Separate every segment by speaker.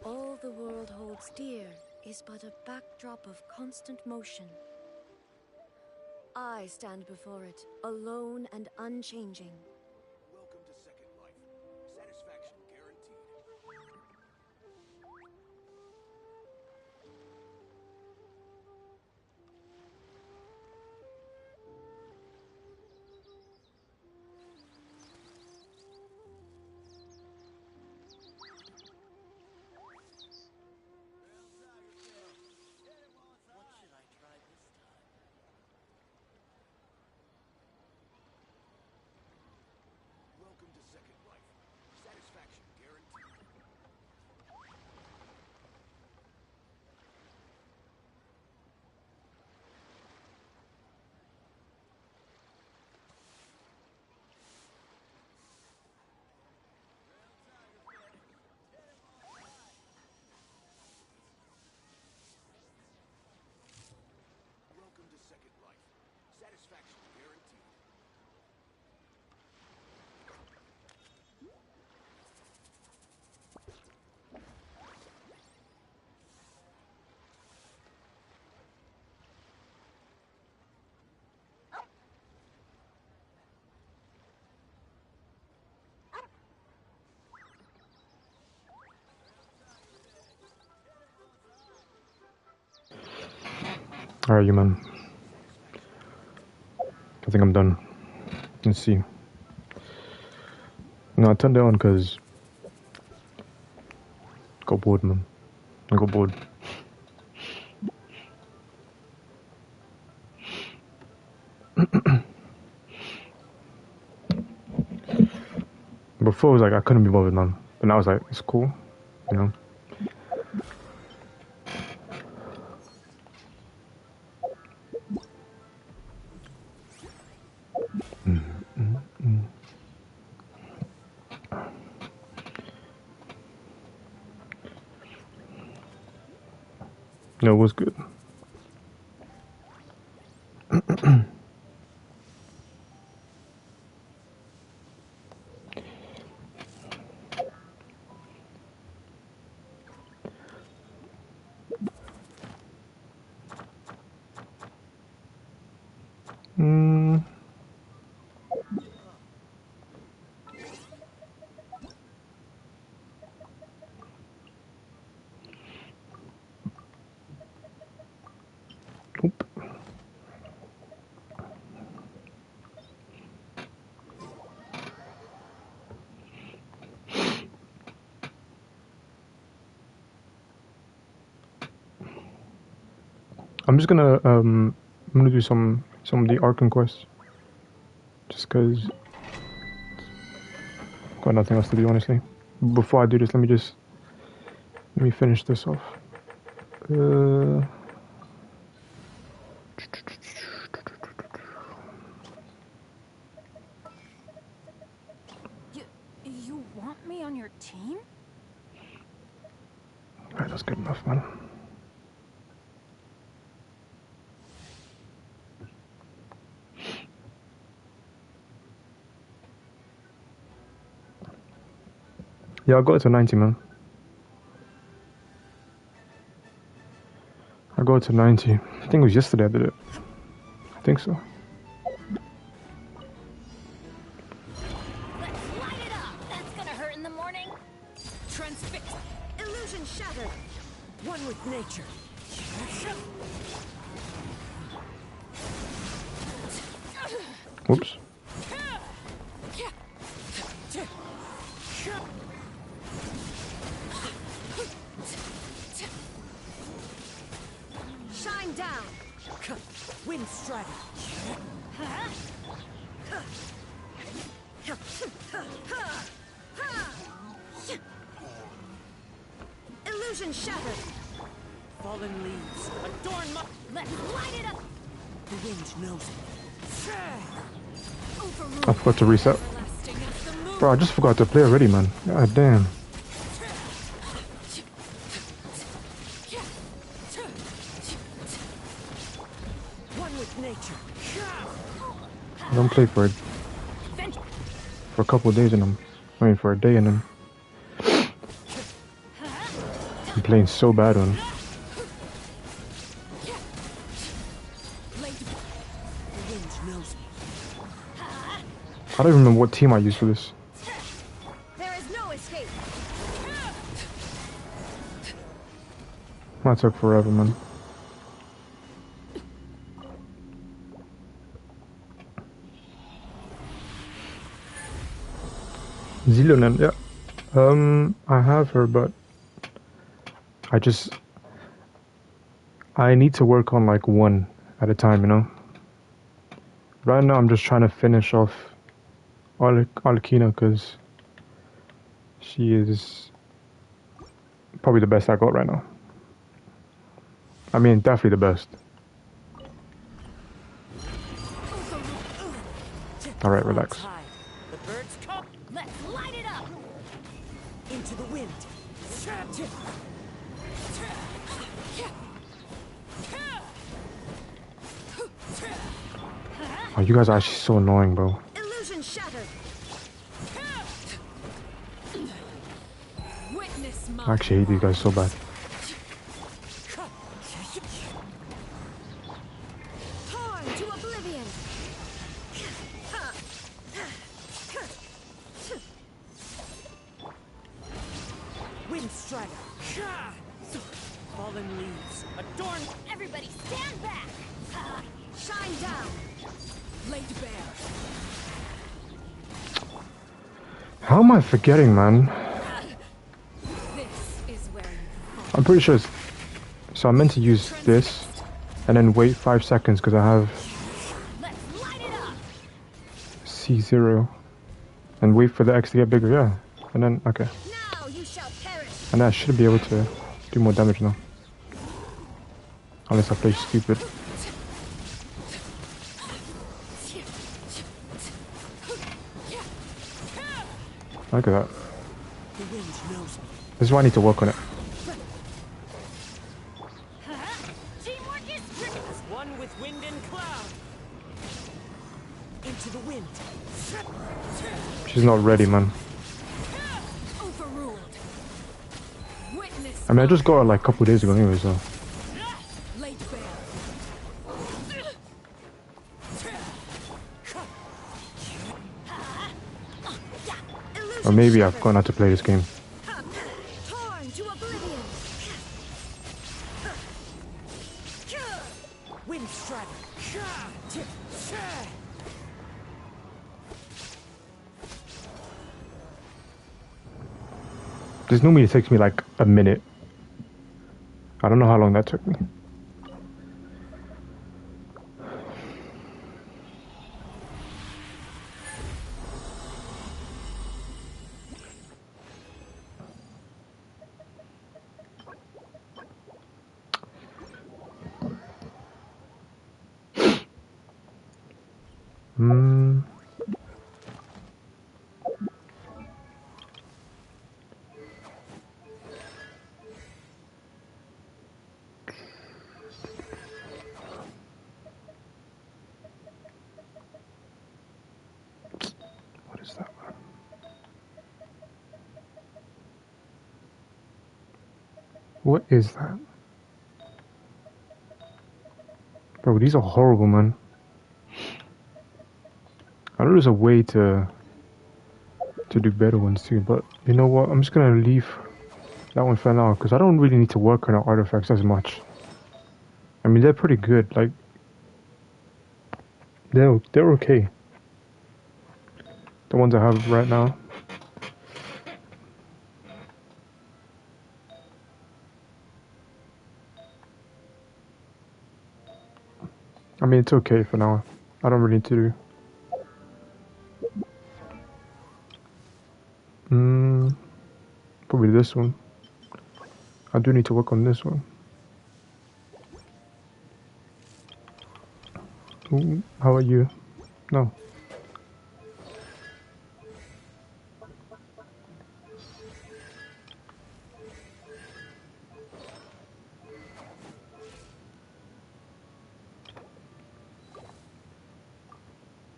Speaker 1: All the world holds dear is but a backdrop of constant motion. I stand before it, alone and unchanging.
Speaker 2: Welcome to Second Life. Satisfaction guaranteed. Welcome to Second Life. Satisfaction guaranteed. Welcome to Second Life. Satisfaction guaranteed.
Speaker 3: Alright, you man. I think I'm done. Let's see. No, I turned it on because got bored, man. I got bored. Before it was like I couldn't be bothered, man. But now I was like, it's cool, you know. No, it was good. Nope. I'm just gonna do some of the Arkham quests, just cause got nothing else to do, honestly. Before I do this, let me finish this off.
Speaker 1: You want me on your team?
Speaker 3: Alright, that's good enough, man. Yeah, I got it to 90, man. I got it to 90. I think it was yesterday I did it. I think so.
Speaker 4: warning. Transfix. Illusion shattered. One with nature.
Speaker 3: Whoops.
Speaker 4: Shine down. Wind strider. Illusion shattered. Fallen leaves. Adorn my... Let's light it up. The wind knows it.
Speaker 3: I forgot to reset. Bro, I just forgot to play already, man. God damn.
Speaker 4: One with nature.
Speaker 3: I don't play for a couple of days in them. I mean, for a day in them. I'm playing so bad on. I don't even remember what team I used for this.
Speaker 4: There is no escape.
Speaker 3: That took forever, man. Zilonen, yeah. I have her, but I need to work on like one at a time, you know? Right now I'm just trying to finish off Alkina because she is probably the best I got right now. I mean, definitely the best. Alright, relax.
Speaker 4: The birds come. Let's light it up. Into the wind.
Speaker 3: Oh, you guys are actually so annoying, bro.
Speaker 4: Illusion shattered. Witness my
Speaker 3: I actually hate these guys so bad.
Speaker 4: torn to oblivion. Wind strider. Fallen leaves. Adorn. Everybody stand back. Shine down. Laid bare.
Speaker 3: How am I forgetting, man?
Speaker 4: This is where you
Speaker 3: I'm pretty sure it's... So I meant to use this and then wait 5 seconds because I have
Speaker 4: let's light it up.
Speaker 3: C0 and wait for the X to get bigger, yeah. And then, okay.
Speaker 4: Now you shall perish.
Speaker 3: And I should be able to do more damage now. Unless I play stupid. Look at that.
Speaker 4: The wind knows me.
Speaker 3: This is why I need to work on it.
Speaker 4: Teamwork is tricky. As one with wind and cloud. Into the wind.
Speaker 3: She's not ready, man.
Speaker 4: Overruled. Witness.
Speaker 3: I mean, I just got her like a couple days ago anyway, so...
Speaker 4: Laid bare.
Speaker 3: Or maybe I've forgotten how to play this game.
Speaker 4: Torn to oblivion. Wind strider.
Speaker 3: This normally takes me like a minute. I don't know how long that took me. What is that one? What is that? Bro, these are horrible, man. I know there's a way to to do better ones too, but you know what? I'm just gonna leave that one for now because I don't really need to work on our artifacts as much. I mean, they're pretty good. Like, they're okay. The ones I have right now. I mean, it's okay for now. I don't really need to do. Probably this one. I do need to work on this one. Ooh, how about you? No.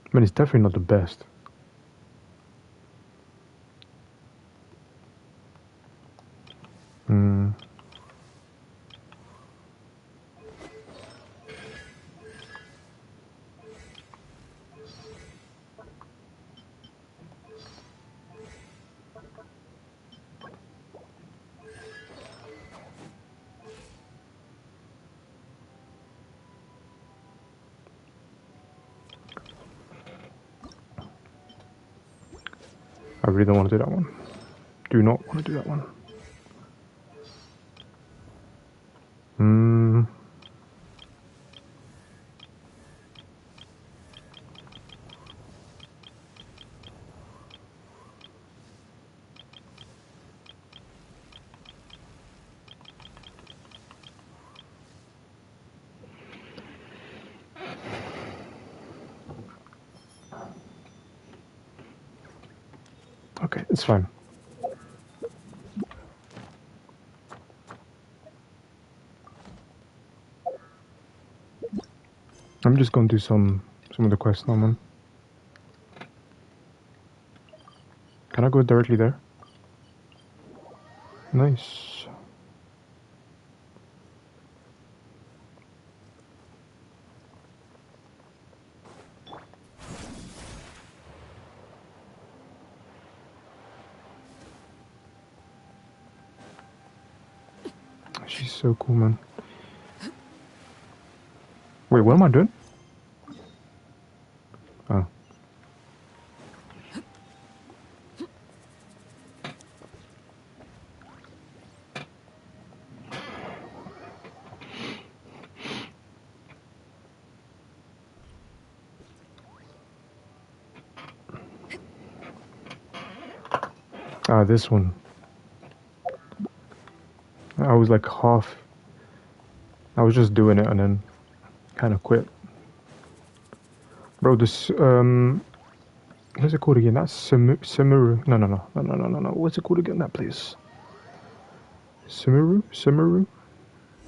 Speaker 3: I mean, it's definitely not the best. I really don't want to do that one. Do not want to do that one. Okay, it's fine. I'm just gonna do some of the quests now, man. Can I go directly there? Nice. She's so cool, man. Wait, what am I doing? Oh. Ah, this one. I was like half. I was just doing it and then kind of quit. Bro, this what's it called again? That's Samuru. No. What's it called again? That place. Samuru.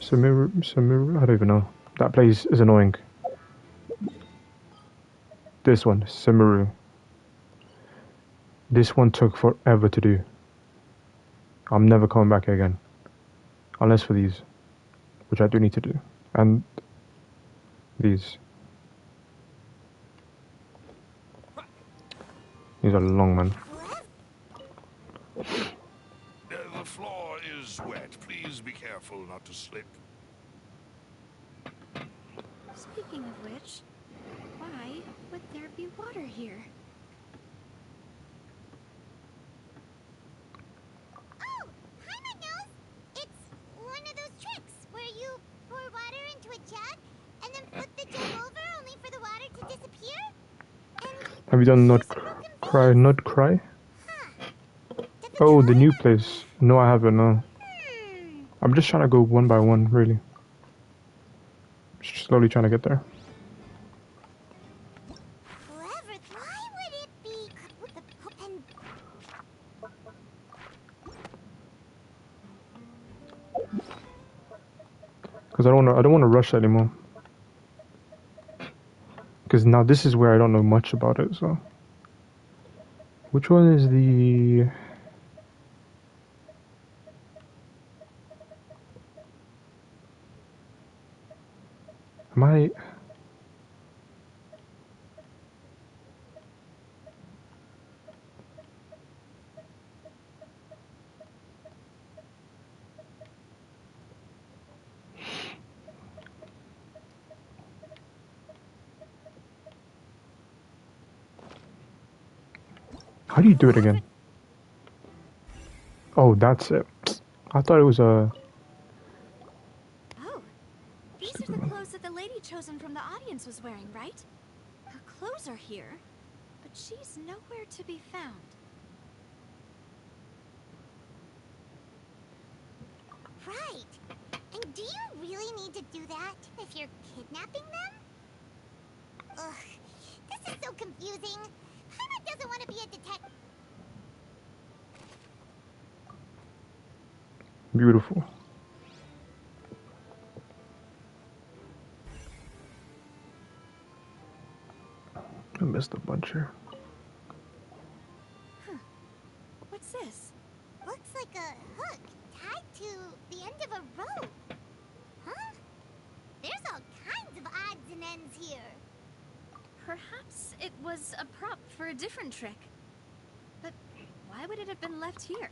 Speaker 3: I don't even know. That place is annoying. This one, Samuru. This one took forever to do. I'm never coming back here again. Unless for these. Which I do need to do. And these. These are long, man.
Speaker 2: The floor is wet. Please be careful not to slip.
Speaker 1: Speaking of which, why would there be water here?
Speaker 5: Oh, hi, my nose. It's one of those tricks where you pour water into a jug and then flip the jug over only for the water to disappear. And
Speaker 3: Have you done not cry? Oh, the new place. No, I haven't. No. I'm just trying to go one by one, really. Just slowly trying to get there.
Speaker 5: Why would it be with the open?
Speaker 3: Because I don't want to rush anymore. Because now this is where I don't know much about it. So, which one is the? Am I? How do you do it again? Oh, that's it. I thought it was a...
Speaker 6: Oh, these are the clothes that the lady chosen from the audience was wearing, right? Her clothes are here, but she's nowhere to be found.
Speaker 5: Right. And do you really need to do that if you're kidnapping them? Ugh, this is so confusing. Paimon doesn't want to be a detective.
Speaker 3: Beautiful. I missed a bunch here.
Speaker 6: What's this?
Speaker 5: Looks like a hook tied to the end of a rope. Huh? There's all kinds of odds and ends here.
Speaker 6: Perhaps it was a prop for a different trick. But why would it have been left here?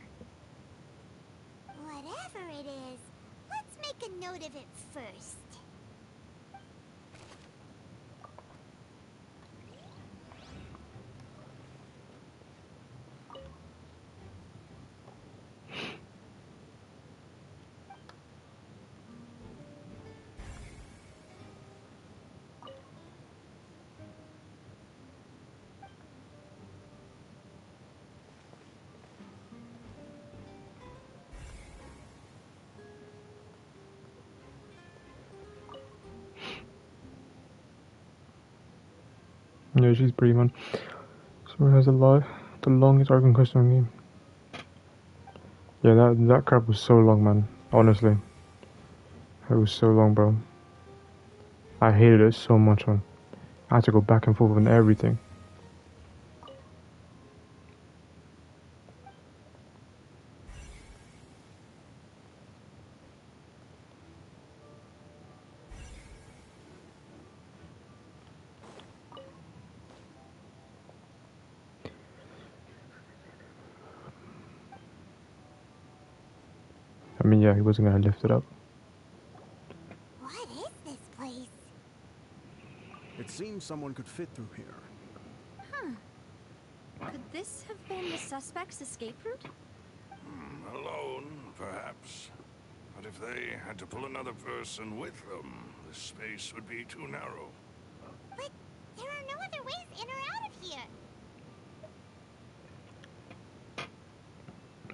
Speaker 5: Whatever it is, let's make a note of it first.
Speaker 3: Yeah, she's pretty fun. So it has a lot, the longest arc in custom game. Yeah, that crap was so long, man. Honestly, it was so long, bro. I hated it so much, man. I had to go back and forth on everything. I mean, yeah, he wasn't gonna lift it up.
Speaker 5: What is this place?
Speaker 7: It seems someone could fit through here.
Speaker 6: Could this have been the suspect's escape route?
Speaker 2: Alone, perhaps. But if they had to pull another person with them, the space would be too narrow.
Speaker 5: But there are no other ways in or out of here.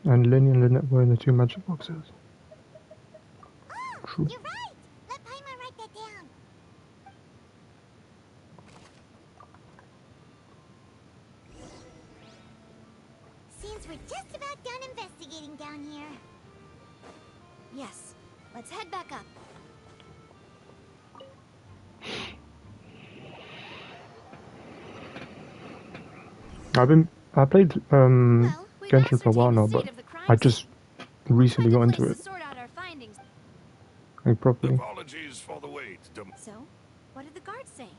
Speaker 3: And Lenny and Lynette were in the two magic boxes.
Speaker 5: Oh,
Speaker 3: True.
Speaker 5: you're right. Let Paimon write that down. Seems we're just about done investigating down here.
Speaker 6: Yes. Let's head back up.
Speaker 3: I played
Speaker 6: Well, we've
Speaker 3: Genshin for a while
Speaker 6: ascertained
Speaker 3: now,
Speaker 6: the
Speaker 3: but
Speaker 6: seat of the crime
Speaker 3: I just
Speaker 6: scene.
Speaker 3: recently got
Speaker 6: Find a
Speaker 3: into
Speaker 6: place
Speaker 3: it
Speaker 6: to sort out our findings.
Speaker 3: like properly.
Speaker 2: Apologies for the wait.
Speaker 6: So, what did the guards say?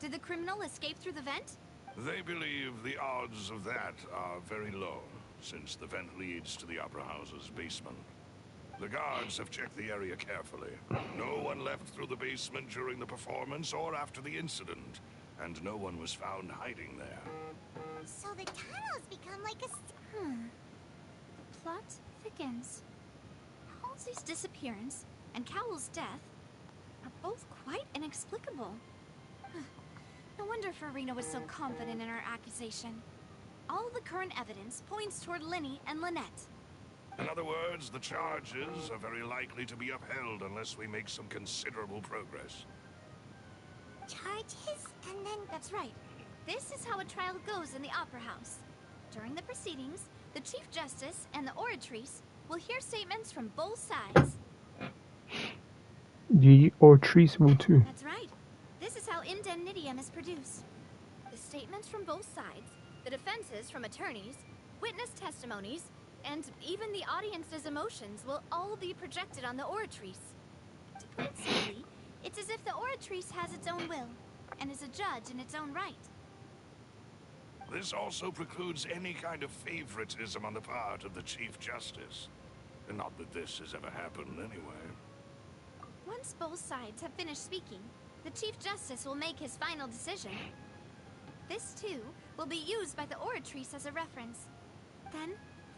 Speaker 6: Did the criminal escape through the vent?
Speaker 2: They believe the odds of that are very low, since the vent leads to the Opera House's basement. The guards have checked the area carefully. No one left through the basement during the performance or after the incident, and no one was found hiding there.
Speaker 5: So the tunnels become like a...
Speaker 6: The plot thickens. Halsey's disappearance and Cowell's death are both quite inexplicable. No wonder Farina was so confident in her accusation. All the current evidence points toward Linny and Lynette.
Speaker 2: In other words, the charges are very likely to be upheld unless we make some considerable progress.
Speaker 5: charges, and then...
Speaker 6: That's right. This is how a trial goes in the Opera House. During the proceedings, the Chief Justice and the Oratrice will hear statements from both sides.
Speaker 3: The Oratrice will too.
Speaker 6: That's right. This is how indemnitium is produced. The statements from both sides, the defenses from attorneys, witness testimonies, and even the audience's emotions will all be projected on the Oratrice. To put it simply, it's as if the Oratrice has its own will, and is a judge in its own right.
Speaker 2: This also precludes any kind of favoritism on the part of the Chief Justice. And not that this has ever happened anyway.
Speaker 6: Once both sides have finished speaking, the Chief Justice will make his final decision. This, too, will be used by the Oratrice as a reference. Then,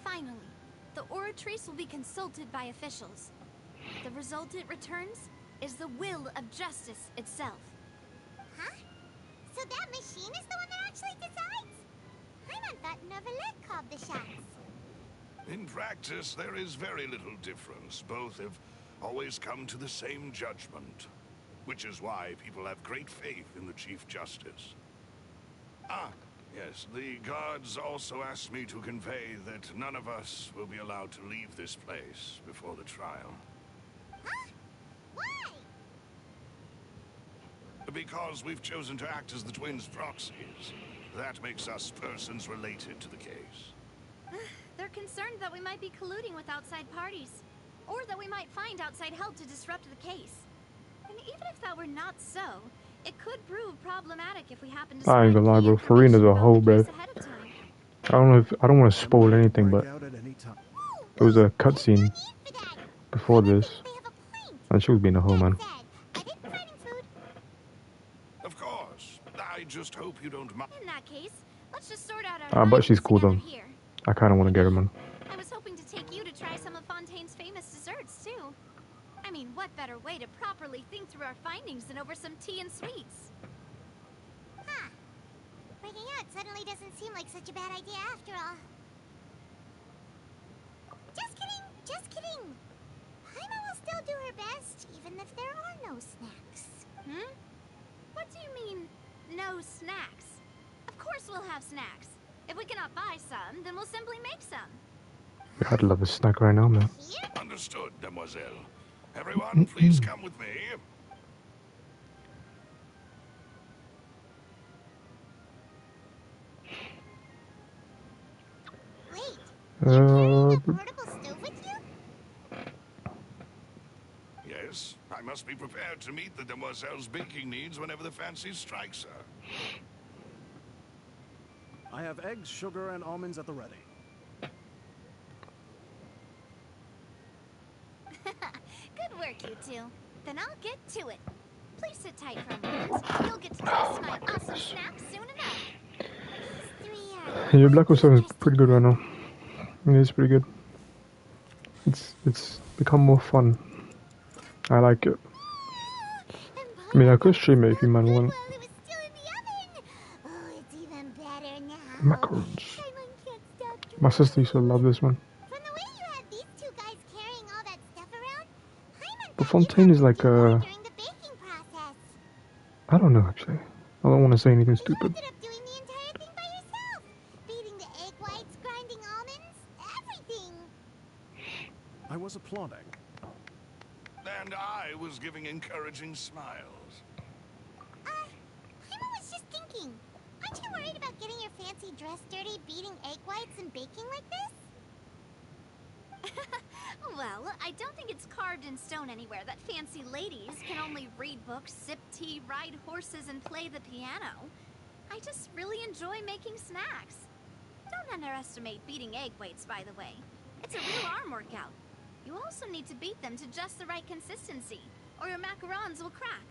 Speaker 6: finally, the Oratrice will be consulted by officials. The result it returns is the will of justice itself.
Speaker 5: Huh? So that machine is the one that actually decides? Paimon thought Neverlet called the shots.
Speaker 2: In practice, there is very little difference. Both have always come to the same judgment, which is why people have great faith in the Chief Justice. Ah, yes, the guards also asked me to convey that none of us will be allowed to leave this place before the trial.
Speaker 5: Huh? Why?
Speaker 2: Because we've chosen to act as the twins' proxies. That makes us persons related to the case.
Speaker 6: They're concerned that we might be colluding with outside parties, or that we might find outside help to disrupt the case. And even if that were not so, it could prove problematic if we happen to
Speaker 3: I ain't gonna lie, bro. Farina's a hoe, bro. I don't know if I don't want to spoil anything, but it was a cutscene before this, and she was being a hoe, man.
Speaker 2: Of course. I just hope you don't mind.
Speaker 6: In that case, let's just sort out our
Speaker 3: But she's
Speaker 6: findings
Speaker 3: cool though.
Speaker 6: together here.
Speaker 3: I kind of want to get her, man.
Speaker 6: I was hoping to take you to try some of Fontaine's famous desserts, too. I mean, what better way to properly think through our findings than over some tea and sweets?
Speaker 5: Huh. Breaking out suddenly doesn't seem like such a bad idea after all. Just kidding, just kidding. Paimon will still do her best, even if there are no snacks.
Speaker 6: Hmm? What do you mean, no snacks? Of course we'll have snacks. If we cannot buy some, then we'll simply make some.
Speaker 3: I'd love a snack right now, man.
Speaker 2: Understood, demoiselle. Everyone, please come with me.
Speaker 5: Wait, you're carrying a portable stove with you?
Speaker 2: Yes, I must be prepared to meet the demoiselle's baking needs whenever the fancy strikes her.
Speaker 7: I have eggs, sugar, and almonds at the ready.
Speaker 6: Good work, you two. Then I'll get to it. Please sit tight for a moment. You'll get to taste my awesome snacks soon enough.
Speaker 5: These three are...
Speaker 3: Your Black Ops 7 is pretty good right now. It is pretty good. It's become more fun. I like it. I mean, I could stream it if you man want.
Speaker 5: While it was still in the oven. Oh, it's even better now.
Speaker 3: Macarons.
Speaker 5: Paimon can't stop
Speaker 3: My sister used to love this one.
Speaker 5: From the way you had these two guys carrying all that stuff around, Paimon
Speaker 3: But
Speaker 5: thought you
Speaker 3: Fontaine
Speaker 5: had
Speaker 3: is
Speaker 5: to
Speaker 3: like
Speaker 5: do more during the baking process.
Speaker 3: I don't know actually. I don't want to say anything
Speaker 5: You
Speaker 3: stupid.
Speaker 5: ended up doing the entire thing by yourself. Beating the egg whites, grinding almonds, everything.
Speaker 7: I was applauding.
Speaker 2: And I was giving encouraging smiles.
Speaker 5: Paimon was just thinking. Aren't you worried about getting your fancy dress dirty, beating egg whites and baking like this?
Speaker 6: Well, I don't think it's carved in stone anywhere that fancy ladies can only read books, sip tea, ride horses, and play the piano. I just really enjoy making snacks. Don't underestimate beating egg whites, by the way. It's a real arm workout. You also need to beat them to just the right consistency, or your macarons will crack.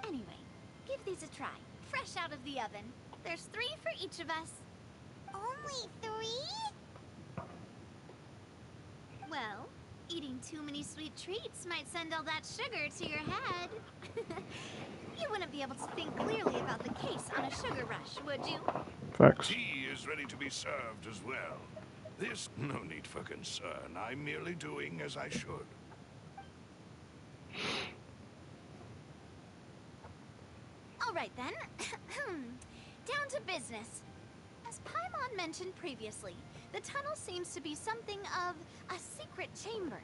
Speaker 6: Anyway, give these a try, fresh out of the oven. There's 3 for each of us.
Speaker 5: Only 3?
Speaker 6: Well, eating too many sweet treats might send all that sugar to your head. You wouldn't be able to think clearly about the case on a sugar rush, would you?
Speaker 3: Facts.
Speaker 2: Tea is ready to be served as well. There's no need for concern. I'm merely doing as I should.
Speaker 6: All right, then. Down to business. As Paimon mentioned previously, the tunnel seems to be something of a secret chamber.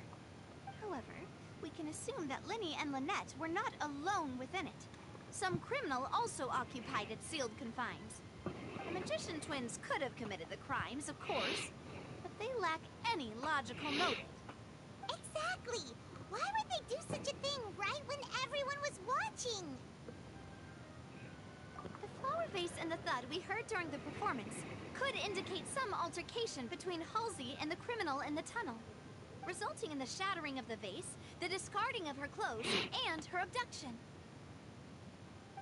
Speaker 6: However, we can assume that Linny and Lynette were not alone within it. Some criminal also occupied its sealed confines. The magician twins could have committed the crimes, of course, but they lack any logical motive.
Speaker 5: Exactly! Why would they do such a thing right when everyone was watching?
Speaker 6: The flower vase and the thud we heard during the performance could indicate some altercation between Halsey and the criminal in the tunnel, resulting in the shattering of the vase, the discarding of her clothes, and her abduction.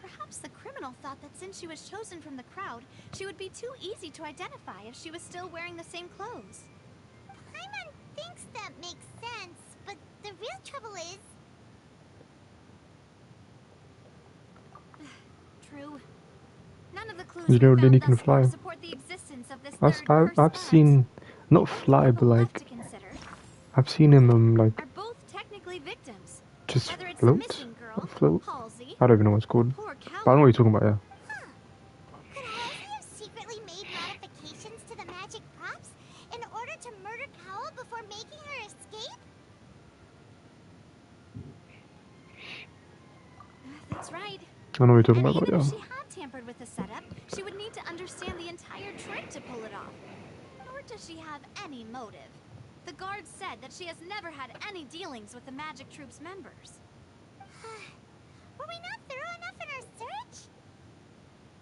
Speaker 6: Perhaps the criminal thought that since she was chosen from the crowd, she would be too easy to identify if she was still wearing the same clothes.
Speaker 5: Paimon thinks that makes sense, but the real trouble is...
Speaker 6: True. None of the clues
Speaker 3: You
Speaker 6: we
Speaker 3: know, then
Speaker 6: found
Speaker 3: you can
Speaker 6: thus far
Speaker 3: fly.
Speaker 6: support the existence of this
Speaker 3: I've,
Speaker 6: third
Speaker 3: I've,
Speaker 6: cursed
Speaker 3: I've
Speaker 6: bud.
Speaker 3: seen, not
Speaker 6: The only
Speaker 3: fly,
Speaker 6: people
Speaker 3: but
Speaker 6: left
Speaker 3: like,
Speaker 6: to consider
Speaker 3: I've seen him like
Speaker 6: are both technically victims.
Speaker 3: just
Speaker 6: Whether it's the
Speaker 3: float,
Speaker 6: missing girl,
Speaker 3: float.
Speaker 6: Halsey,
Speaker 3: I don't even know what it's
Speaker 6: or
Speaker 3: called,
Speaker 6: poor
Speaker 3: but I know
Speaker 6: Callie.
Speaker 3: what you're talking about. Yeah.
Speaker 5: Huh. Could Halsey have secretly made modifications to the magic props in order to murder Cowell before making her escape?
Speaker 6: That's right.
Speaker 3: I know what you're talking
Speaker 6: And
Speaker 3: about.
Speaker 6: even
Speaker 3: Yeah.
Speaker 6: if she had tampered with the setup, she would need to understand the entire trick to pull it off. Nor does she have any motive. The guard said that she has never had any dealings with the Magic Troop's members.
Speaker 5: Were we not thorough enough in our search?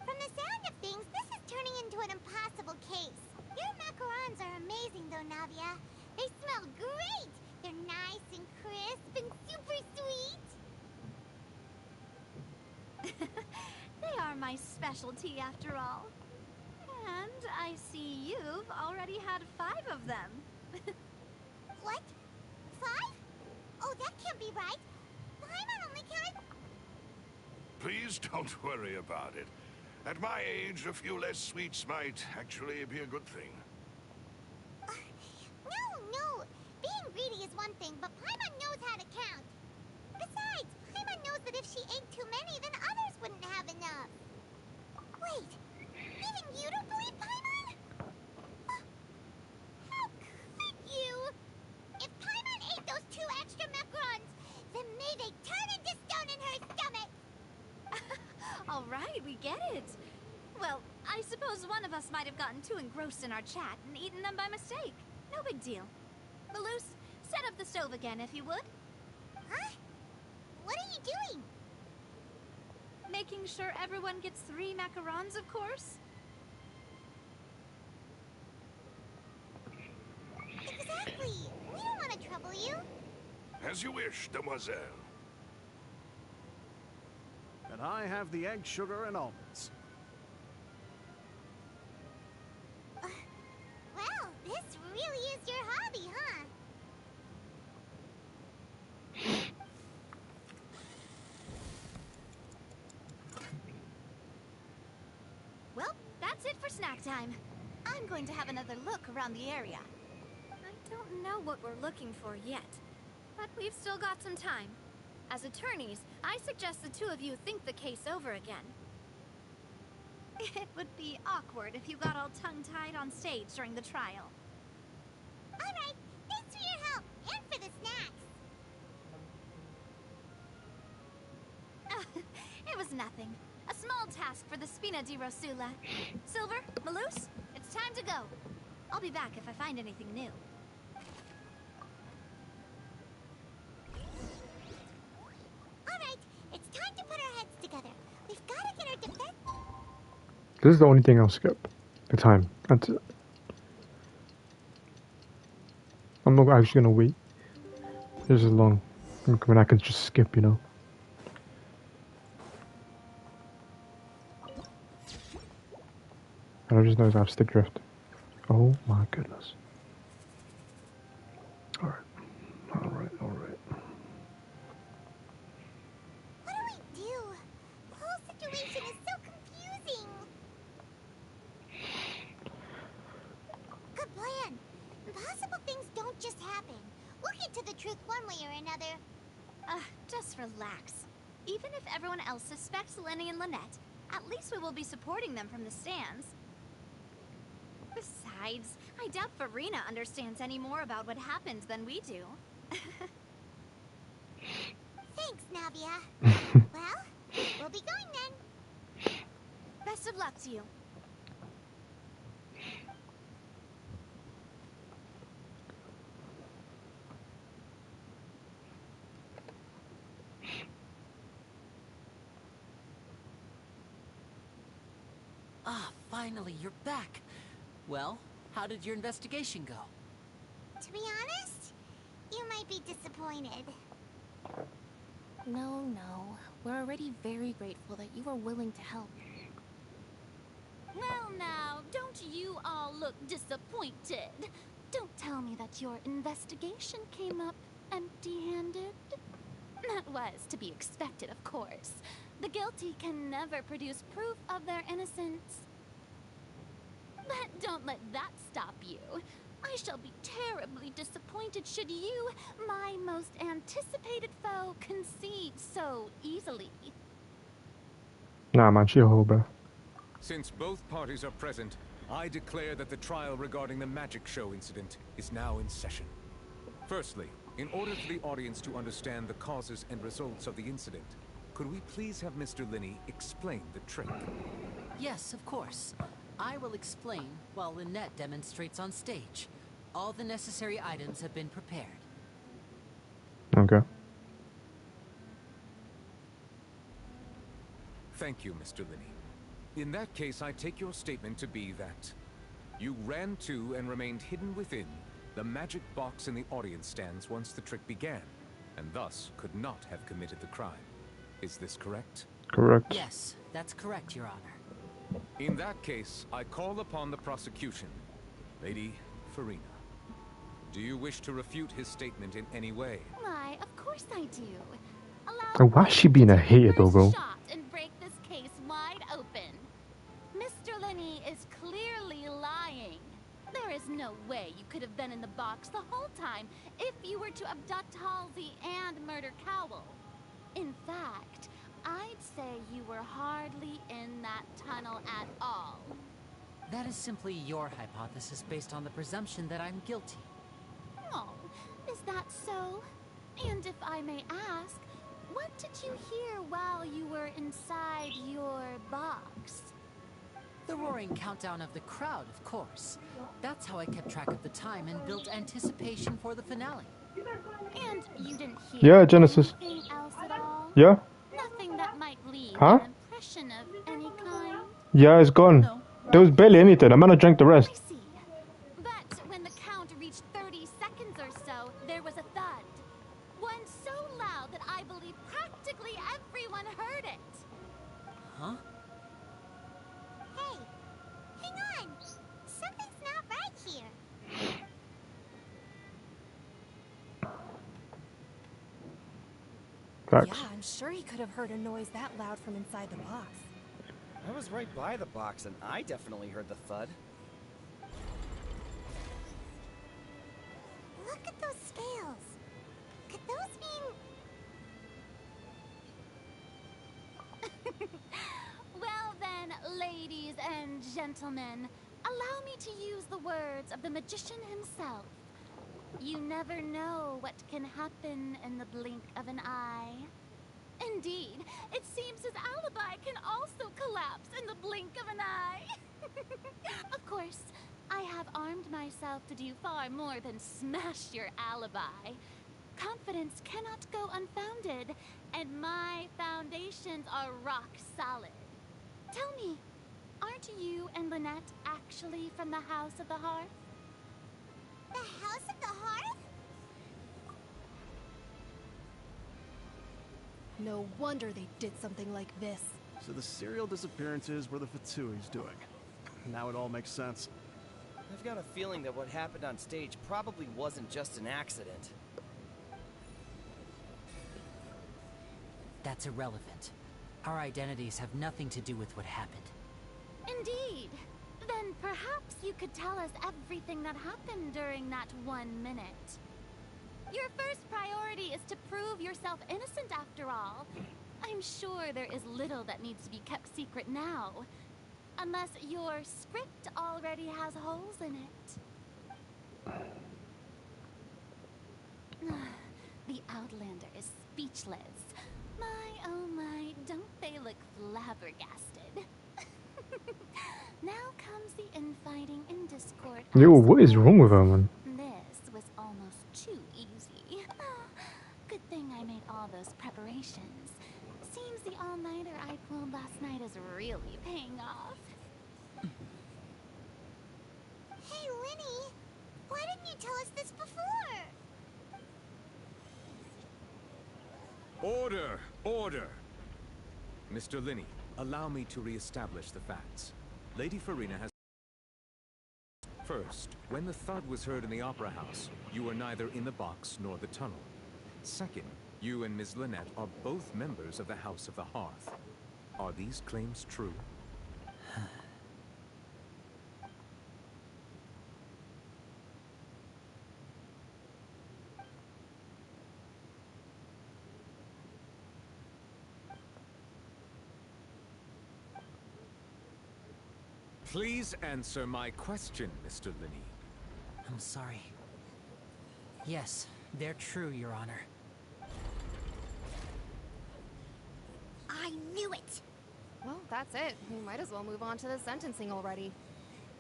Speaker 5: From the sound of things, this is turning into an impossible case. Your macarons are amazing though, Navia. They smell great! They're nice and crisp and super sweet!
Speaker 6: They are my specialty after all. And I see you've already had 5 of them.
Speaker 5: What? 5? Oh, that can't be right. Paimon only counted...
Speaker 2: Please don't worry about it. At my age, a few less sweets might actually be a good thing.
Speaker 5: No. Being greedy is one thing, but Paimon knows how to count. Besides, Paimon knows that if she ate too many, then others wouldn't have enough. Wait, even you don't believe Paimon? How could you? If Paimon ate those 2 extra macarons, then may they turn into stone in her stomach!
Speaker 6: All right, we get it. Well, I suppose one of us might have gotten too engrossed in our chat and eaten them by mistake. No big deal. Maloose, set up the stove again if you would.
Speaker 5: Huh? What are you doing?
Speaker 6: Making sure everyone gets 3 macarons, of course.
Speaker 5: Exactly. We don't want to trouble you.
Speaker 2: As you wish, demoiselle.
Speaker 7: And I have the egg, sugar, and almonds.
Speaker 5: Well, this really is your hobby, huh?
Speaker 6: Well, that's it for snack time. I'm going to have another look around the area. I don't know what we're looking for yet, but we've still got some time. As attorneys, I suggest the 2 of you think the case over again. It would be awkward if you got all tongue-tied on stage during the trial.
Speaker 5: All right. Thanks for your help and for the snacks.
Speaker 6: It was nothing. A small task for the Spina di Rosula. Silver, Maloose, it's time to go. I'll be back if I find anything new.
Speaker 5: All right. It's time to put our heads together. We've got to get our defense...
Speaker 3: This is the only thing I'll skip. The time. That's it. I'm not actually gonna wait. This is long. I mean, I could just skip, you know. And I just noticed I have stick drift. Oh my goodness. Alright. Alright.
Speaker 5: What do we do? The whole situation is so confusing. Good plan. Impossible things don't just happen. We'll get to the truth one way or another.
Speaker 6: Just relax. Even if everyone else suspects Lenny and Lynette, at least we will be supporting them from the stands. Besides, I doubt Farina understands any more about what happened than we do.
Speaker 5: Thanks, Navia. Well, we'll be going then.
Speaker 6: Best of luck to you.
Speaker 8: Ah, finally, you're back. Well, how did your investigation go?
Speaker 5: To be honest, you might be disappointed.
Speaker 1: No.
Speaker 9: We're already very grateful that you were willing to help.
Speaker 10: Well now, don't you all look disappointed? Don't tell me that your investigation came up empty-handed. That was to be expected, of course. The guilty can never produce proof of their innocence. But don't let that stop you. I shall be terribly disappointed should you, my most anticipated foe, concede so easily.
Speaker 3: Nah, man, she a hoe, bro.
Speaker 11: Since both parties are present, I declare that the trial regarding the magic show incident is now in session. Firstly, in order for the audience to understand the causes and results of the incident, could we please have Mr. Linney explain the trick?
Speaker 8: Yes, of course. I will explain while Lynette demonstrates on stage. All the necessary items have been prepared.
Speaker 3: Okay.
Speaker 11: Thank you, Mr. Linney. In that case, I take your statement to be that you ran to and remained hidden within the magic box in the audience stands once the trick began, and thus could not have committed the crime. Is this correct?
Speaker 3: Correct.
Speaker 8: Yes, that's correct, Your Honor.
Speaker 11: In that case, I call upon the prosecution. Lady Farina, do you wish to refute his statement in any way?
Speaker 10: Why, of course I do.
Speaker 3: Oh, why is she being a hater, though, bro?
Speaker 10: Shot and break this case wide open. Mr. Linney is clearly lying. There is no way you could have been in the box the whole time if you were to abduct Halsey and murder Cowell. In fact, I'd say you were hardly in that tunnel at all.
Speaker 8: That is simply your hypothesis based on the presumption that I'm guilty.
Speaker 10: Oh, is that so? And if I may ask, what did you hear while you were inside your box?
Speaker 8: The roaring countdown of the crowd, of course. That's how I kept track of the time and built anticipation for the finale.
Speaker 10: And you didn't hear
Speaker 3: Yeah, Genesis.
Speaker 10: anything else at all?
Speaker 3: Yeah?
Speaker 10: Nothing that might leave
Speaker 3: Huh?
Speaker 10: an impression of any kind?
Speaker 3: Yeah, it's gone.
Speaker 8: No.
Speaker 3: There was barely anything. I might have drank the
Speaker 10: I
Speaker 3: rest.
Speaker 10: see. But when the count reached 30 seconds or so, there was a thud. One so loud that I believe practically everyone heard it.
Speaker 8: Huh?
Speaker 5: Hey, hang on. Something's not right here.
Speaker 3: Facts.
Speaker 9: Yeah, I'm sure he could have heard a noise that loud from inside the box.
Speaker 12: I was right by the box, and I definitely heard the thud.
Speaker 5: Look at those scales. Could those mean...
Speaker 10: Well then, ladies and gentlemen, allow me to use the words of the magician himself. You never know what can happen in the blink of an eye. Indeed, it seems his alibi can also collapse in the blink of an eye. Of course, I have armed myself to do far more than smash your alibi. Confidence cannot go unfounded, and my foundations are rock solid. Tell me, aren't you and Lynette actually from the House of the Hearth?
Speaker 5: The House of the Hearth?
Speaker 9: No wonder they did something like this.
Speaker 7: So the serial disappearances were the Fatsui's doing. Now it all makes sense.
Speaker 12: I've got a feeling that what happened on stage probably wasn't just an accident.
Speaker 8: That's irrelevant. Our identities have nothing to do with what happened.
Speaker 10: Indeed. Then perhaps you could tell us everything that happened during that 1 minute. Your first priority is to prove yourself innocent after all. I'm sure there is little that needs to be kept secret now. Unless your script already has holes in it. The Outlander is speechless. My, oh my, don't they look flabbergasted? Now comes the infighting and discord.
Speaker 3: Yo, what is wrong with her, man?
Speaker 10: This was almost too easy. Good thing I made all those preparations. Seems the all-nighter I pulled last night is really paying off.
Speaker 5: Hey, Linny. Why didn't you tell us this before?
Speaker 11: Order! Order! Mr. Linney, allow me to re-establish the facts. Lady Farina has... First, when the thud was heard in the Opera House, you were neither in the box nor the tunnel. Second, you and Ms. Lynette are both members of the House of the Hearth. Are these claims true? Please answer my question, Mr. Linney.
Speaker 8: I'm sorry. Yes, they're true, Your Honor.
Speaker 5: I knew it!
Speaker 13: Well, that's it. We might as well move on to the sentencing already.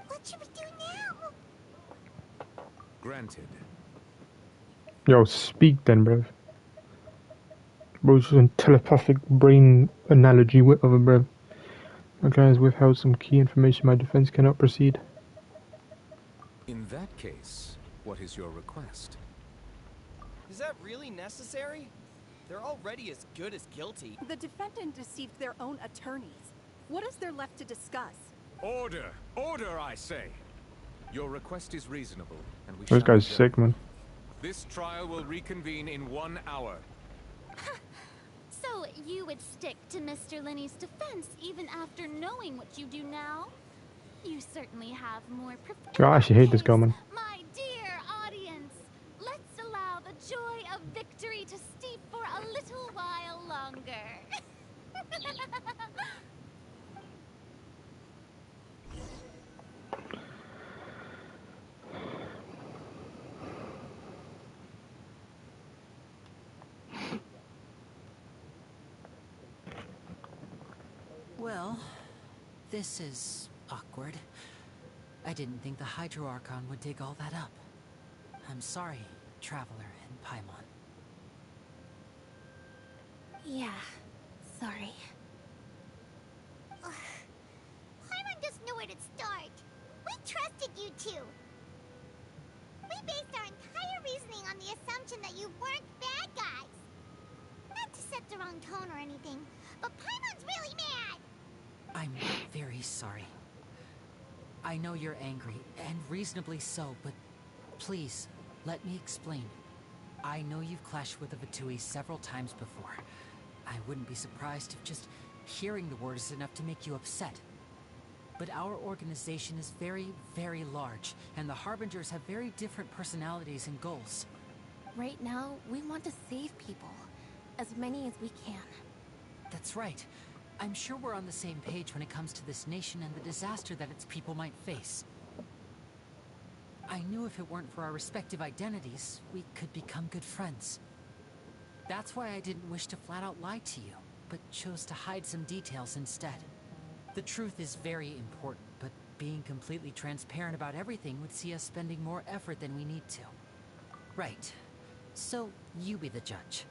Speaker 5: What should we do now?
Speaker 11: Granted.
Speaker 3: Yo, speak then, bruv. Bro's just a telepathic brain analogy of a bruv. My client has withheld some key information. My defense cannot proceed.
Speaker 11: In that case, what is your request?
Speaker 12: Is that really necessary? They're already as good as guilty.
Speaker 9: The defendant deceived their own attorneys. What is there left to discuss?
Speaker 11: Order! Order, I say! Your request is reasonable, and we
Speaker 3: This guy's sick, man.
Speaker 11: This trial will reconvene in 1 hour.
Speaker 10: So you would stick to Mr. Linney's defense even after knowing what you do now? You certainly have more
Speaker 3: Yo, I actually hate this guy, man.
Speaker 10: My dear audience, let's allow the joy of victory to steep for a little while longer.
Speaker 8: Well, this is awkward. I didn't think the Hydro Archon would dig all that up. I'm sorry, Traveler and Paimon.
Speaker 5: Yeah, sorry. Paimon just knew where to start. We trusted you two. We based our entire reasoning on the assumption that you weren't bad guys. Not to set the wrong tone or anything, but Paimon's really mad.
Speaker 8: I'm very sorry. I know you're angry, and reasonably so, but please, let me explain. I know you've clashed with the Fatui several times before. I wouldn't be surprised if just hearing the word is enough to make you upset. But our organization is very, very large, and the Harbingers have very different personalities and goals.
Speaker 9: Right now, we want to save people. As many as we can.
Speaker 8: That's right. I'm sure we're on the same page when it comes to this nation and the disaster that its people might face. I knew if it weren't for our respective identities, we could become good friends. That's why I didn't wish to flat out lie to you, but chose to hide some details instead. The truth is very important, but being completely transparent about everything would see us spending more effort than we need to. Right. So, you be the judge.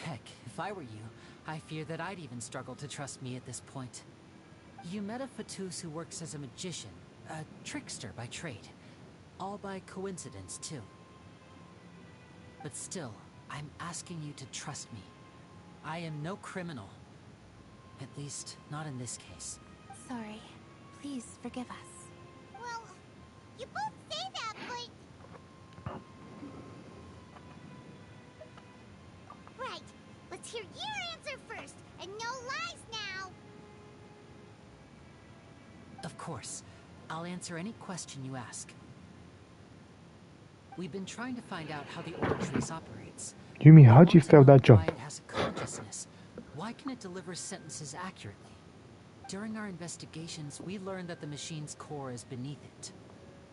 Speaker 8: Heck, if I were you, I fear that I'd even struggle to trust me at this point. You met a Fatus who works as a magician, a trickster by trade. All by coincidence, too. But still, I'm asking you to trust me. I am no criminal. At least, not in this case.
Speaker 9: Sorry. Please forgive us.
Speaker 5: Well, you both say that, but... Right. Let's hear your answer first, and no lies now.
Speaker 8: Of course. I'll answer any question you ask. We've been trying to find out how the Aura Trace operates.
Speaker 3: You mean, how'd you fail that
Speaker 8: Why
Speaker 3: jump?
Speaker 8: it has a consciousness. Why can it deliver sentences accurately? During our investigations, we learned that the machine's core is beneath it.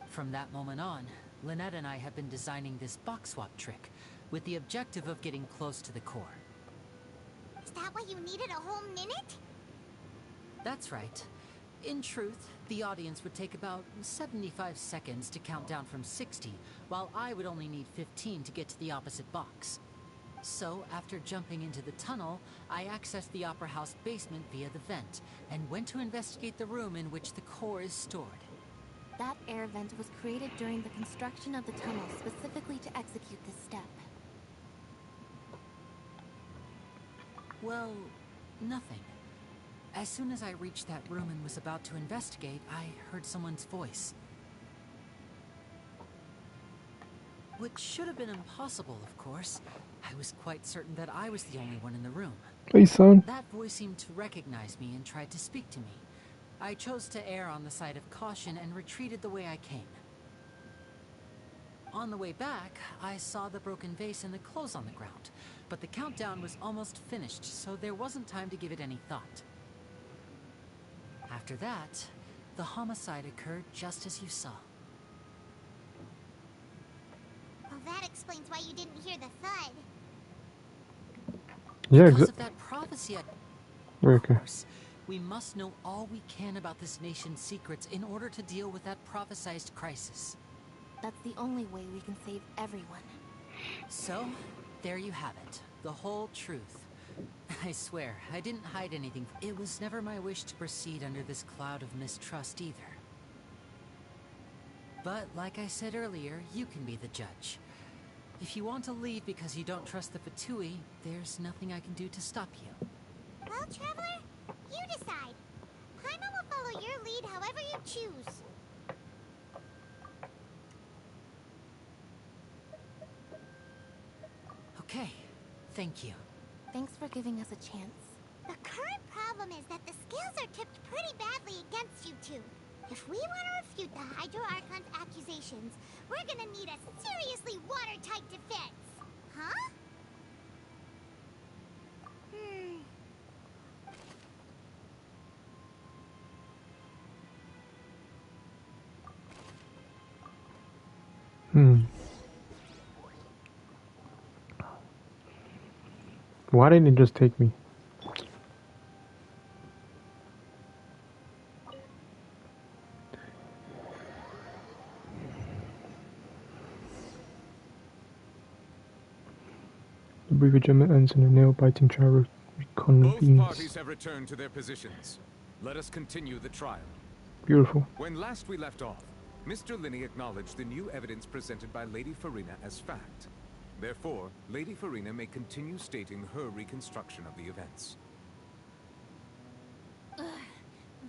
Speaker 8: From that moment on, Lynette and I have been designing this box swap trick, with the objective of getting close to the core.
Speaker 5: Is that why you needed a whole minute?
Speaker 8: That's right. In truth, the audience would take about 75 seconds to count down from 60, while I would only need 15 to get to the opposite box. So, after jumping into the tunnel, I accessed the Opera House basement via the vent, and went to investigate the room in which the core is stored.
Speaker 9: That air vent was created during the construction of the tunnel specifically to execute this step.
Speaker 8: Well, nothing. As soon as I reached that room and was about to investigate, I heard someone's voice. Which should have been impossible, of course. I was quite certain that I was the only one in the room.
Speaker 3: Hey, son.
Speaker 8: That voice seemed to recognize me and tried to speak to me. I chose to err on the side of caution and retreated the way I came. On the way back, I saw the broken vase and the clothes on the ground, but the countdown was almost finished, so there wasn't time to give it any thought. After that, the homicide occurred just as you saw.
Speaker 5: Well, that explains why you didn't hear the thud.
Speaker 3: Yeah,
Speaker 8: because of that prophecy, of course, we must know all we can about this nation's secrets in order to deal with that prophesized crisis.
Speaker 9: That's the only way we can save everyone.
Speaker 8: So, there you have it. The whole truth. I swear, I didn't hide anything. It was never my wish to proceed under this cloud of mistrust either. But, like I said earlier, you can be the judge. If you want to leave because you don't trust the Fatui, there's nothing I can do to stop you.
Speaker 5: Well, Traveler, you decide. Paimon will follow your lead however you choose.
Speaker 8: Okay, thank you.
Speaker 9: Thanks for giving us a chance.
Speaker 5: The current problem is that the scales are tipped pretty badly against you two. If we want to refute the Hydro Archon's accusations, we're gonna need a seriously watertight defense. Huh?
Speaker 3: Why didn't it just take me? The brief adjournment ends in a nail-biting trial reconvenes.
Speaker 11: Both parties have returned to their positions. Let us continue the trial.
Speaker 3: Beautiful.
Speaker 11: When last we left off, Mr. Linney acknowledged the new evidence presented by Lady Farina as fact. Therefore, Lady Farina may continue stating her reconstruction of the events.
Speaker 10: Ugh,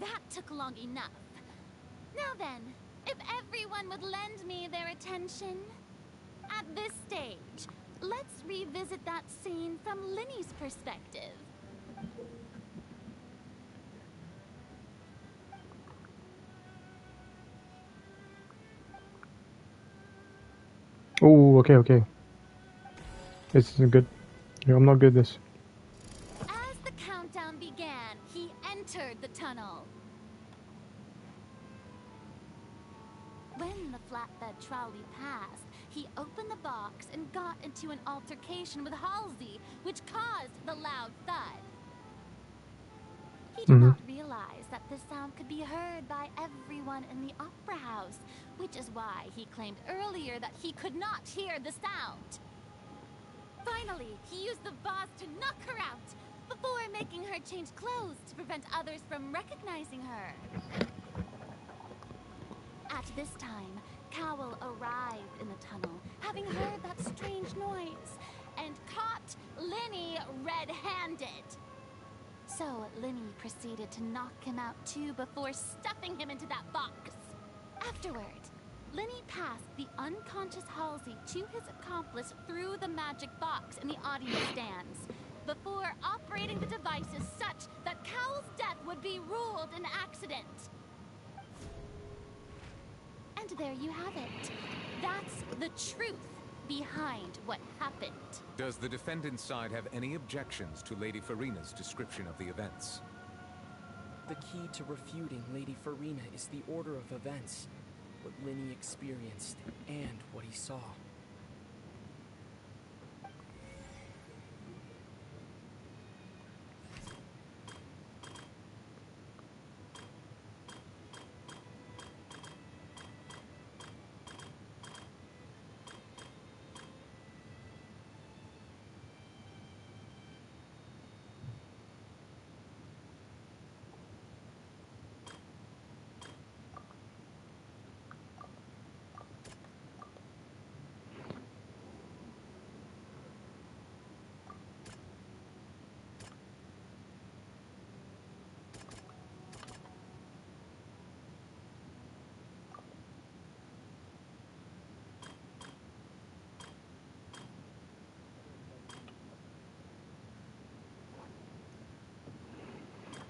Speaker 10: that took long enough. Now then, if everyone would lend me their attention. At this stage, let's revisit that scene from Linney's perspective.
Speaker 3: Oh, okay. This isn't good. Yeah, I'm not good at this.
Speaker 10: As the countdown began, he entered the tunnel. When the flatbed trolley passed, he opened the box and got into an altercation with Halsey, which caused the loud thud. He did not realize that this sound could be heard by everyone in the opera house, which is why he claimed earlier that he could not hear the sound. Finally, he used the vase to knock her out, before making her change clothes to prevent others from recognizing her. At this time, Cowell arrived in the tunnel, having heard that strange noise, and caught Linney red-handed. So Linney proceeded to knock him out too before stuffing him into that box. Afterward, Linney passed the unconscious Halsey to his accomplice through the magic box in the audience stands, before operating the devices such that Cowell's death would be ruled an accident. And there you have it. That's the truth behind what happened.
Speaker 11: Does the defendant's side have any objections to Lady Farina's description of the events?
Speaker 14: The key to refuting Lady Farina is the order of events. What Linney experienced and what he saw.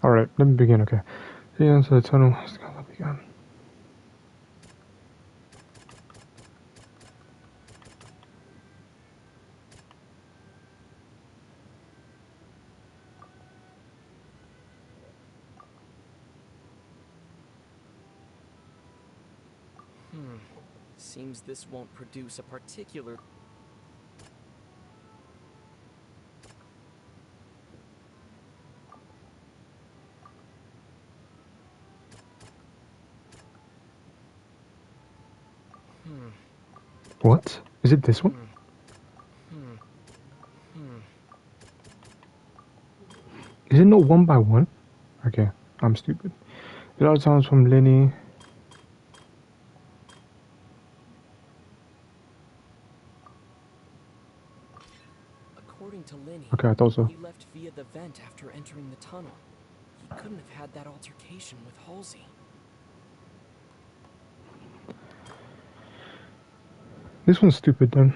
Speaker 3: Alright, let me begin, okay. The answer to the tunnel has begun.
Speaker 14: Seems this won't produce a particular...
Speaker 3: What? Is it this one? Is it not one by one? Okay, I'm stupid. A lot of times from Lenny.
Speaker 14: According to Lenny,
Speaker 3: Okay, I thought so.
Speaker 14: he left via the vent after entering the tunnel. He couldn't have had that altercation with Halsey.
Speaker 3: This one's stupid then.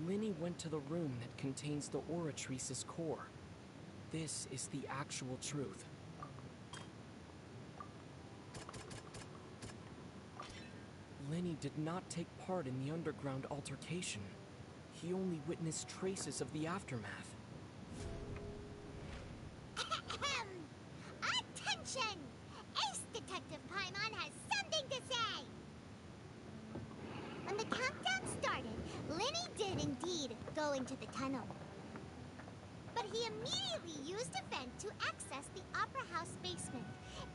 Speaker 14: Lenny went to the room that contains the Oratrice's core. This is the actual truth. Lenny did not take part in the underground altercation. He only witnessed traces of the aftermath.
Speaker 5: Attention! Ace Detective Paimon has something to say! When the countdown started, Lenny did indeed go into the tunnel. But he immediately used a vent to access the Opera House basement,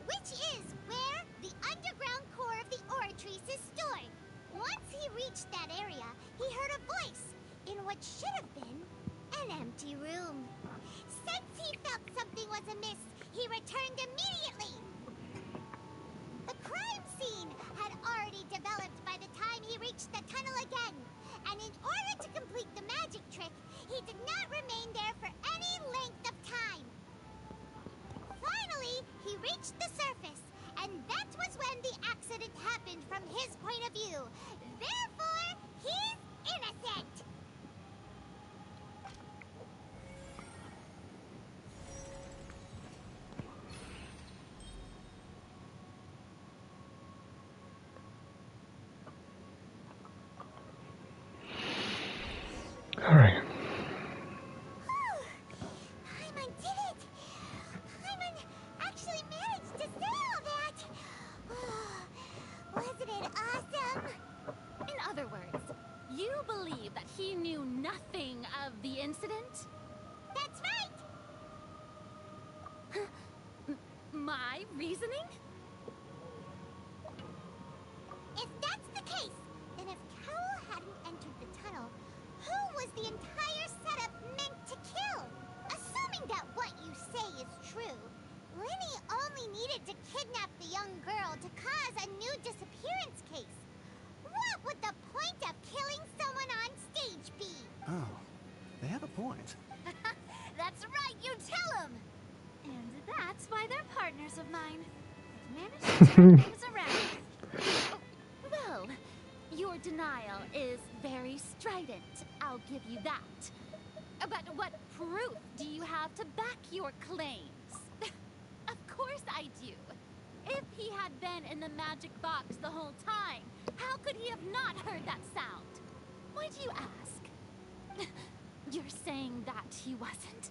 Speaker 5: which is where the underground core of the Oratrice is stored. Once he reached that area, he heard a voice in what should have been an empty room. Since he felt something was amiss, he returned immediately. The crime scene had already developed by the time he reached the tunnel again, and in order to complete the magic trick, he did not remain there for any length of time. Finally, he reached the surface, and that was when the accident happened from his point of view. Therefore, he's innocent!
Speaker 3: Alright.
Speaker 5: Paimon did it! Paimon actually managed to say all that! Wasn't it awesome?
Speaker 10: In other words, you believe that he knew nothing of the incident?
Speaker 5: That's right!
Speaker 10: My reasoning?
Speaker 5: If that's the case, then if Carol hadn't entered the tunnel, who was the entire setup meant to kill? Assuming that what you say is true, Lenny only needed to kidnap the young girl to cause a new disappearance case. What would the point of killing someone on stage be?
Speaker 7: Oh, they have a point.
Speaker 6: That's right, you tell him! And that's why they're partners of mine. Managed to turn things around.
Speaker 10: Well, your denial is very strident, I'll give you that. But what proof do you have to back your claims? Of course I do. If he had been in the magic box the whole time, how could he have not heard that sound? Why do you ask? You're saying that he wasn't?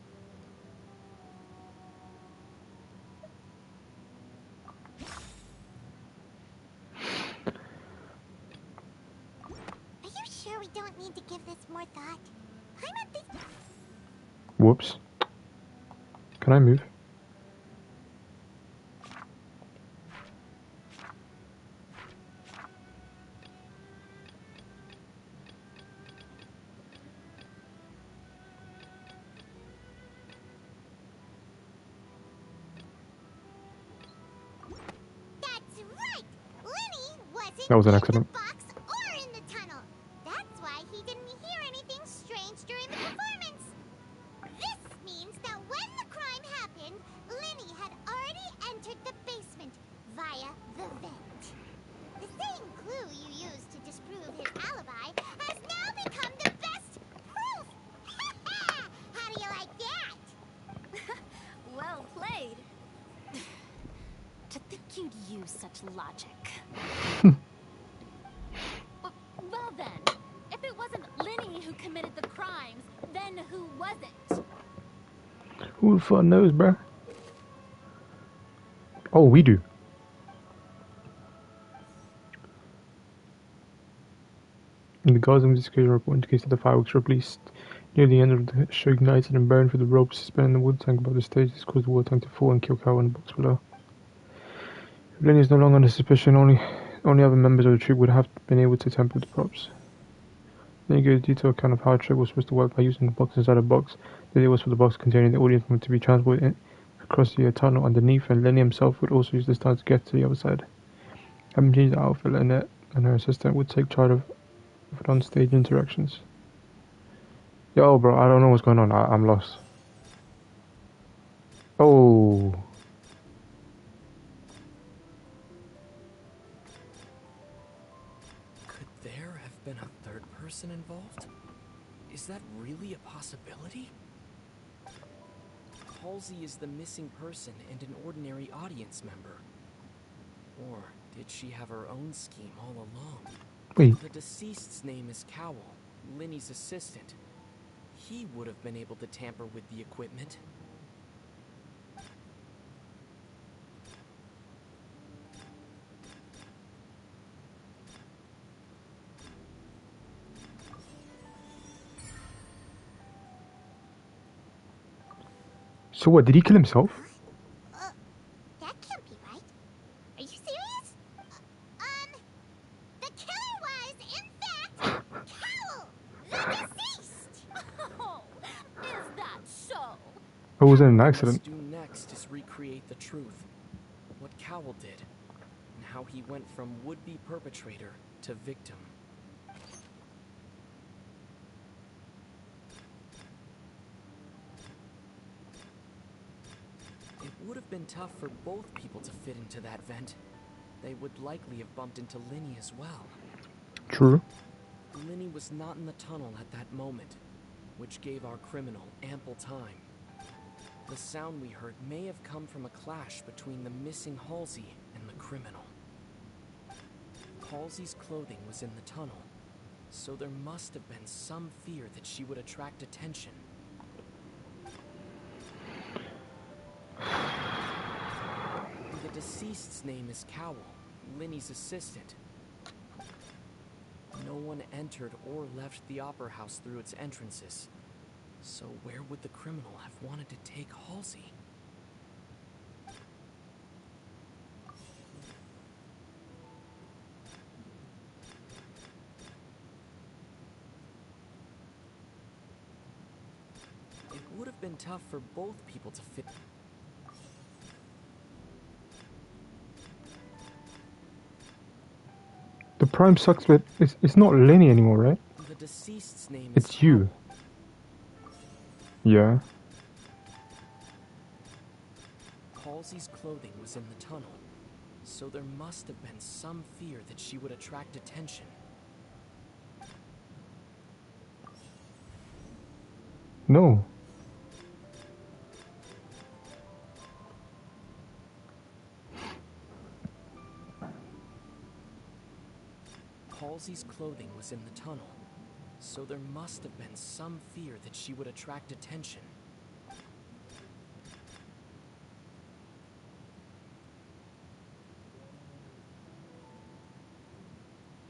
Speaker 5: don't need to give this more thought. I'm at the...
Speaker 3: Whoops. Can I move?
Speaker 5: That's right! Lenny wasn't
Speaker 3: That was an
Speaker 5: in
Speaker 3: accident.
Speaker 5: the box or in the tunnel. That's why he didn't hear anything strange during the performance. This means that when the crime happened, Lenny had already entered the basement via the vent. The same clue you used to disprove his alibi has now become the best proof! How do you like that?
Speaker 6: Well played.
Speaker 10: To think you'd use such logic. Well then, if it wasn't Lenny who committed the crimes, then who was it?
Speaker 3: Who the fuck knows, bruh? Oh, we do. In the Gaza investigation report indicates that the fireworks were released near the end of the show, ignited and burned through the ropes suspended in the water tank above the stage. This caused the water tank to fall and kill Cow in the box below. If Lenny is no longer under suspicion, only other members of the troupe would have been able to tamper with the props. Then he gave a detailed account of how a trick was supposed to work by using a box inside a box. The idea was for the box containing the audience to be transported across the tunnel underneath, and Lenny himself would also use this time to get to the other side. Having changed the outfit, Lynette and her assistant would take charge of on-stage interactions. Yo, bro, I don't know what's going on. I'm lost. Oh.
Speaker 14: Could there have been a third person involved? Is that really a possibility? Halsey is the missing person and an ordinary audience member. Or did she have her own scheme all along?
Speaker 3: Wait.
Speaker 14: The deceased's name is Cowell, Lenny's assistant. He would have been able to tamper with the equipment.
Speaker 3: So what, did he kill himself?
Speaker 5: That can't be right. Are you serious? The killer was, in fact, Cowell, the deceased!
Speaker 10: Oh, is that so?
Speaker 3: Or was it an
Speaker 14: What we
Speaker 3: accident?
Speaker 14: must do next is recreate the truth. What Cowell did, and how he went from would-be perpetrator to victim. It would have been tough for both people to fit into that vent. They would likely have bumped into Lenny as well.
Speaker 3: True.
Speaker 14: Lenny was not in the tunnel at that moment, which gave our criminal ample time. The sound we heard may have come from a clash between the missing Halsey and the criminal. Halsey's clothing was in the tunnel, so there must have been some fear that she would attract attention. The deceased's name is Cowell, Lenny's assistant. No one entered or left the Opera House through its entrances. So where would the criminal have wanted to take Halsey? It would have been tough for both people to fit.
Speaker 3: The prime sucks, but it's not Lenny anymore, right?
Speaker 14: The deceased's name is
Speaker 3: It's you. Yeah.
Speaker 14: Halsey's clothing was in the tunnel, so there must have been some fear that she would attract attention.
Speaker 3: No.
Speaker 14: Halsey's clothing was in the tunnel, so there must have been some fear that she would attract attention.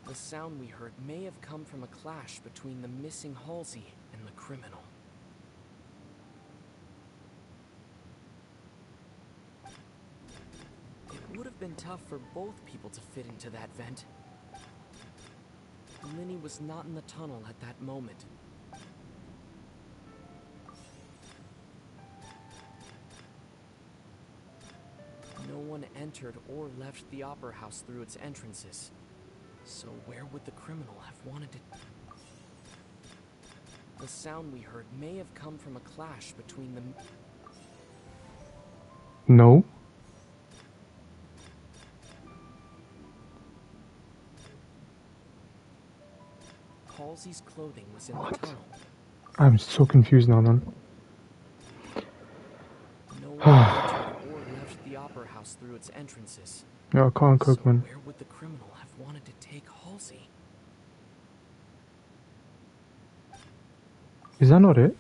Speaker 14: The The sound we heard may have come from a clash between the missing Halsey and the criminal. It would have been tough for both people to fit into that vent. Linny was not in the tunnel at that moment. No one entered or left the Opera House through its entrances. So where would the criminal have wanted to... The sound we heard may have come from a clash between them.
Speaker 3: No.
Speaker 14: Halsey's clothing was in the tunnel.
Speaker 3: I'm so confused now, man.
Speaker 14: No one entered or left the Opera House through its entrances.
Speaker 3: Yeah, I can't cook,
Speaker 14: So
Speaker 3: man.
Speaker 14: where would the criminal have wanted to take Halsey?
Speaker 3: Is that not it?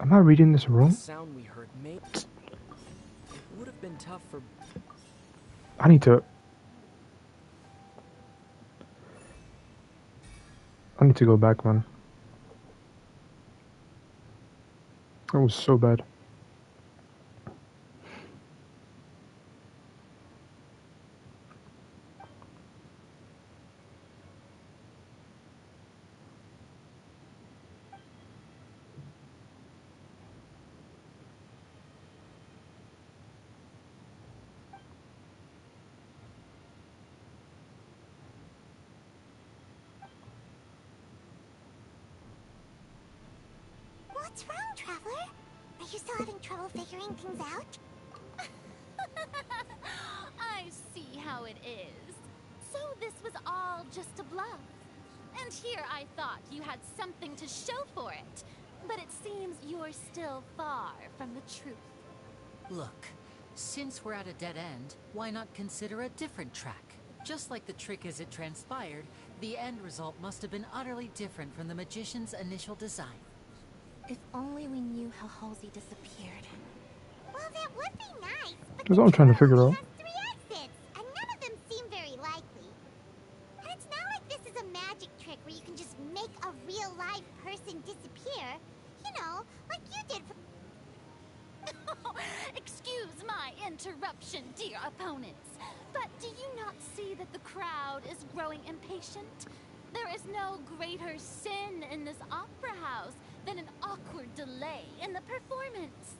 Speaker 3: Am I reading this wrong?
Speaker 14: The sound we heard may... It would have been tough for...
Speaker 3: I need to go back, man. That was so bad.
Speaker 5: What's wrong, Traveler? Are you still having trouble figuring things out?
Speaker 10: I see how it is. So this was all just a bluff. And here I thought you had something to show for it. But it seems you're still far from the truth.
Speaker 8: Look, since we're at a dead end, why not consider a different track? Just like the trick as it transpired, the end result must have been utterly different from the magician's initial design.
Speaker 9: If only we knew how Halsey disappeared.
Speaker 5: Well, that would be nice, but
Speaker 3: That's what I'm trying to figure out.
Speaker 5: has 3 exits, and none of them seem very likely. And it's not like this is a magic trick where you can just make a real live person disappear. You know, like you did for...
Speaker 10: Excuse my interruption, dear opponents. But do you not see that the crowd is growing impatient? There is no greater sin in this opera house than an awkward delay in the performance.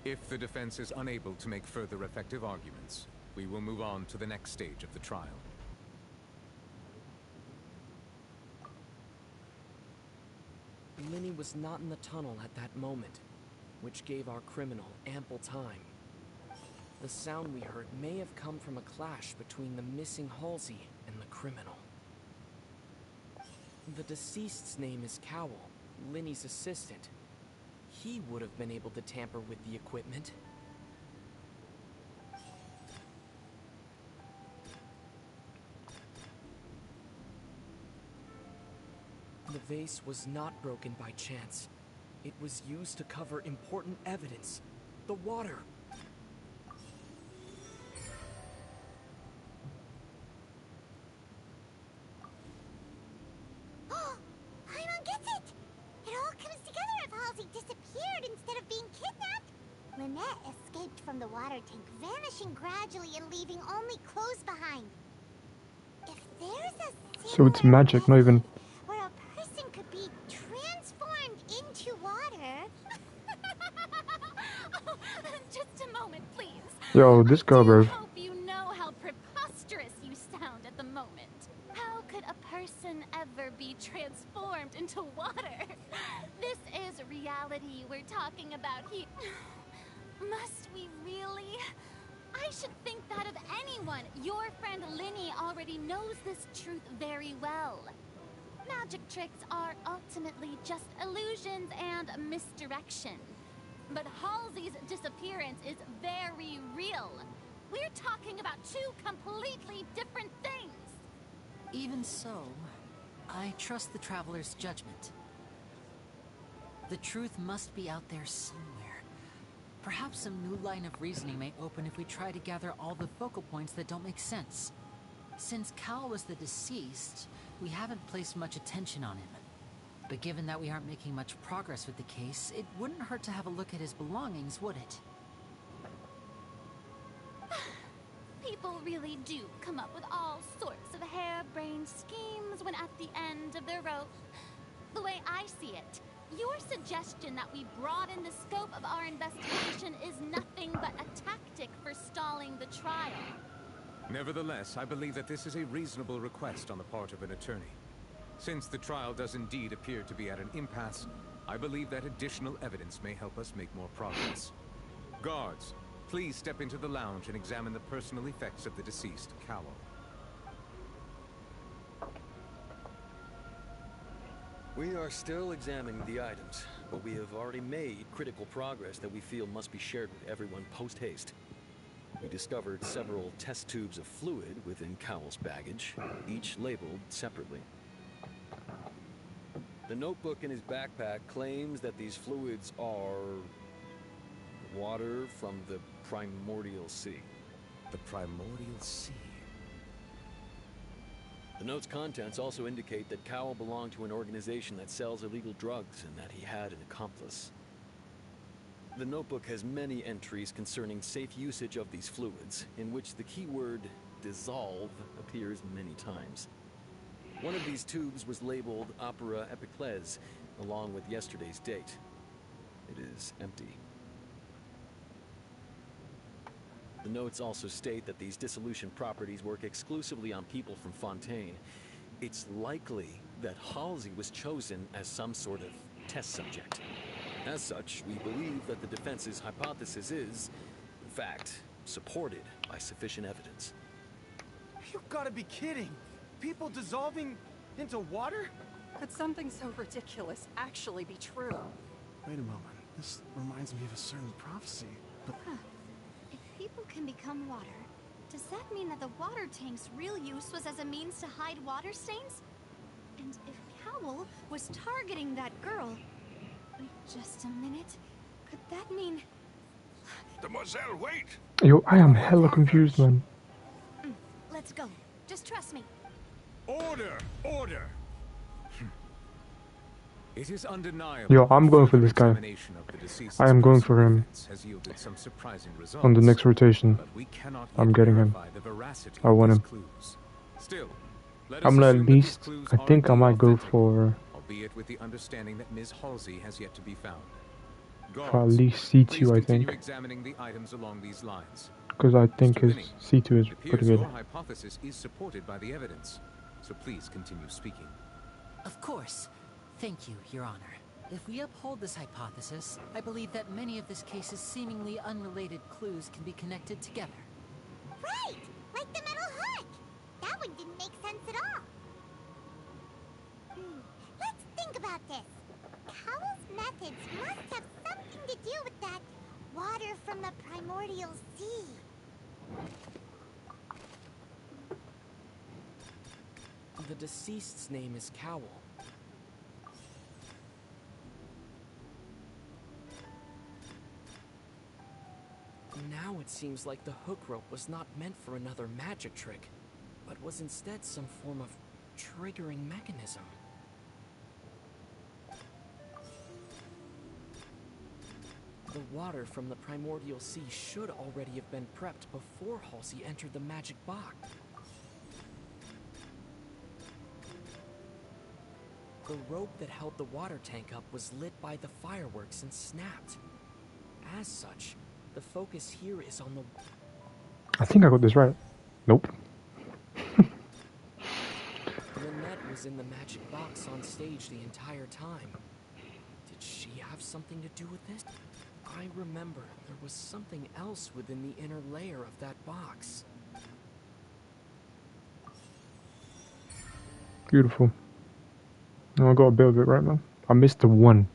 Speaker 11: If the defense is unable to make further effective arguments, we will move on to the next stage of the trial.
Speaker 14: Linny was not in the tunnel at that moment, which gave our criminal ample time. The sound we heard may have come from a clash between the missing Halsey and the criminal. The deceased's name is Cowell, Linny's assistant. He would have been able to tamper with the equipment. The vase was not broken by chance. It was used to cover important evidence. The water.
Speaker 5: Paimon gets it! It all comes together if Halsey disappeared instead of being kidnapped. Lynette escaped from the water tank, vanishing gradually and leaving only clothes behind. If there's a
Speaker 3: So it's magic, not even...
Speaker 5: where a person could be transformed into water...
Speaker 10: Just a moment, please.
Speaker 3: Yo, this girl, bro.
Speaker 10: I hope you know how preposterous you sound at the moment. How could a person ever be transformed into water? This is reality we're talking about here. Must we really? I should think that of anyone. Your friend Linny already knows this truth very well. Magic tricks are ultimately just illusions and misdirection. But Halsey's disappearance is very real. We're talking about 2 completely different things.
Speaker 8: Even so, I trust the Traveler's judgment. The truth must be out there somewhere. Perhaps some new line of reasoning may open if we try to gather all the focal points that don't make sense. Since Cal was the deceased, we haven't placed much attention on him. But given that we aren't making much progress with the case, it wouldn't hurt to have a look at his belongings, would it?
Speaker 10: People really do come up with all sorts of harebrained schemes when at the end of their rope. The way I see it, your suggestion that we broaden the scope of our investigation is nothing but a tactic for stalling the trial.
Speaker 11: Nevertheless, I believe that this is a reasonable request on the part of an attorney. Since the trial does indeed appear to be at an impasse, I believe that additional evidence may help us make more progress. Guards, please step into the lounge and examine the personal effects of the deceased, Cowell.
Speaker 15: We are still examining the items, but we have already made critical progress that we feel must be shared with everyone post-haste. We discovered several test tubes of fluid within Cowell's baggage, each labeled separately. The notebook in his backpack claims that these fluids are water from the primordial sea.
Speaker 11: The primordial sea?
Speaker 15: The note's contents also indicate that Cowell belonged to an organization that sells illegal drugs and that he had an accomplice. The notebook has many entries concerning safe usage of these fluids, in which the keyword dissolve appears many times. One of these tubes was labeled Opera Epiclese, along with yesterday's date. It is empty. The notes also state that these dissolution properties work exclusively on people from Fontaine. It's likely that Halsey was chosen as some sort of test subject. As such, we believe that the defense's hypothesis is, in fact, supported by sufficient evidence.
Speaker 12: You've got to be kidding! People dissolving into water?
Speaker 16: Could something so ridiculous actually be true?
Speaker 7: Wait a moment. This reminds me of a certain prophecy, but...
Speaker 6: If people can become water, does that mean that the water tank's real use was as a means to hide water stains? And if Cowell was targeting that girl... Wait just a minute. Could that mean...
Speaker 2: Demoiselle, wait!
Speaker 3: Yo, I am hella confused, man.
Speaker 6: Let's go. Just trust me.
Speaker 11: Order! Order! It is undeniable.
Speaker 3: Yo, I'm going for this guy. I am going for him. On the next rotation. I'm getting him. I want him.
Speaker 11: Still,
Speaker 3: I'm gonna at least... I think I might go for...
Speaker 11: albeit with the understanding that Ms. Halsey has yet to be found.
Speaker 3: For at least C2, I think.
Speaker 11: Examining the items along these lines.
Speaker 3: Because I think his C2 is pretty good.
Speaker 11: Your hypothesis is supported by the evidence, so please continue speaking.
Speaker 8: Of course. Thank you, Your Honor. If we uphold this hypothesis, I believe that many of this case's seemingly unrelated clues can be connected together.
Speaker 5: Right! Like the metal hook! That one didn't make sense at all. Let's think about this. Cowell's methods must have something to do with that water from the primordial sea.
Speaker 14: The deceased's name is Cowell. Now it seems like the hook rope was not meant for another magic trick, but was instead some form of triggering mechanism. The water from the primordial sea should already have been prepped before Halsey entered the magic box. The rope that held the water tank up was lit by the fireworks and snapped. As such, the focus here is on the...
Speaker 3: I think I got this right. Nope.
Speaker 14: Lynette was in the magic box on stage the entire time. Did she have something to do with this? I remember there was something else within the inner layer of that box.
Speaker 3: Beautiful. No, I got a bit of it right now. I missed the one.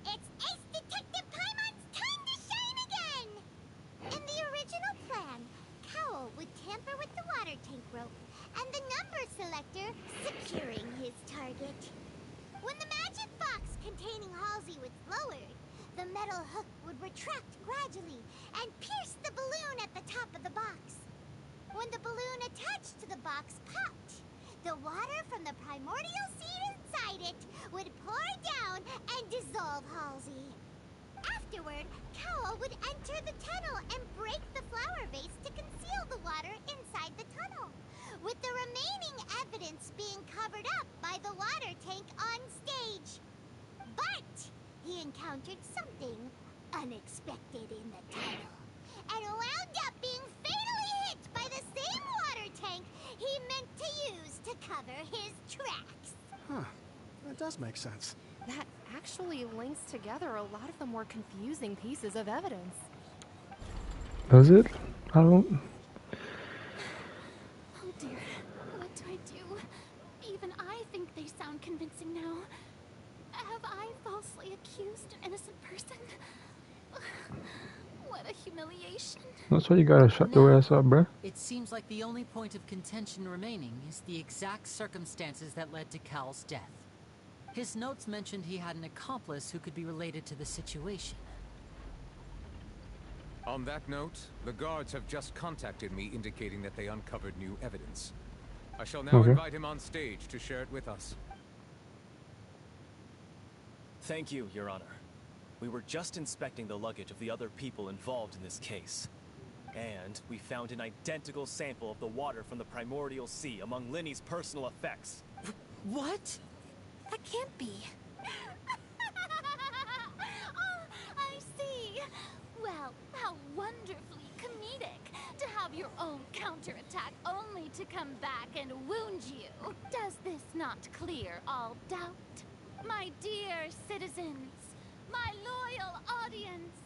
Speaker 5: It's Ace Detective Paimon's time to shine again! In the original plan, Cowell would tamper with the water tank rope, and the number selector Afterward, Cowl would enter the tunnel and break the flower vase to conceal the water inside the tunnel, with the remaining evidence being covered up by the water tank on stage. But he encountered something unexpected in the tunnel, and wound up being fatally hit by the same water tank he meant to use to cover his tracks.
Speaker 7: Huh. That does make sense.
Speaker 13: That actually links together a lot of the more confusing pieces of evidence.
Speaker 3: Does it? I don't...
Speaker 10: Oh dear, what do I do? Even I think they sound convincing now. Have I falsely accused an innocent person? What a humiliation.
Speaker 3: That's why you gotta shut your ass up, bruh.
Speaker 8: It seems like the only point of contention remaining is the exact circumstances that led to Cal's death. His notes mentioned he had an accomplice who could be related to the situation.
Speaker 11: On that note, the guards have just contacted me indicating that they uncovered new evidence. I shall now invite him on stage to share it with us.
Speaker 17: Thank you, Your Honor. We were just inspecting the luggage of the other people involved in this case. And we found an identical sample of the water from the primordial sea among Linny's personal effects.
Speaker 8: What?
Speaker 10: That can't be. Oh, I see. Well, how wonderfully comedic to have your own counterattack only to come back and wound you. Does this not clear all doubt? My dear citizens, my loyal audience,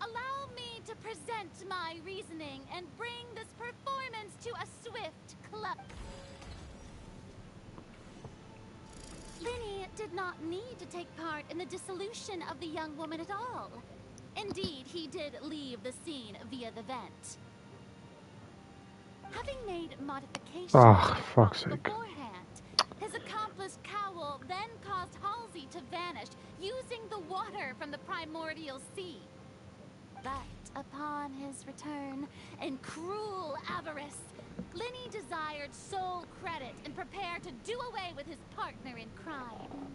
Speaker 10: allow me to present my reasoning and bring this performance to a swift close. Linny did not need to take part in the dissolution of the young woman at all. Indeed, he did leave the scene via the vent. Having made modifications to the prop beforehand, his accomplice Cowl then caused Halsey to vanish using the water from the primordial sea. But upon his return, in cruel avarice, Linny desired sole credit and prepared to do away with his partner in crime.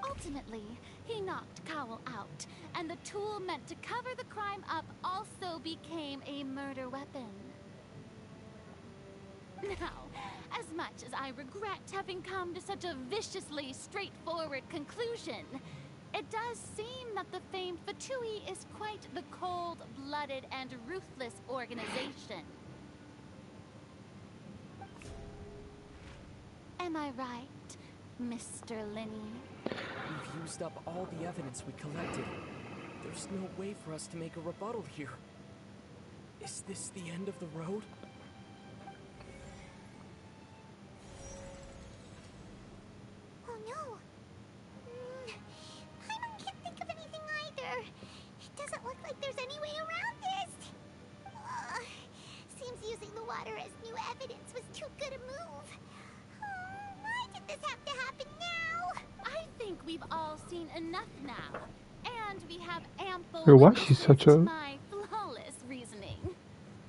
Speaker 10: Ultimately, he knocked Cowl out, and the tool meant to cover the crime up also became a murder weapon. Now, as much as I regret having come to such a viciously straightforward conclusion, it does seem that the famed Fatui is quite the cold-blooded and ruthless organization. Am I right, Mr. Linny?
Speaker 14: We've used up all the evidence we collected. There's no way for us to make a rebuttal here. Is this the end of the road?
Speaker 5: Oh no. I can't think of anything either. It doesn't look like there's any way around this. Seems using the water as new evidence was too good a move. Why did this have to happen now?
Speaker 10: I think we've all seen enough now. And we have ample
Speaker 3: why is she such a...
Speaker 10: my flawless reasoning.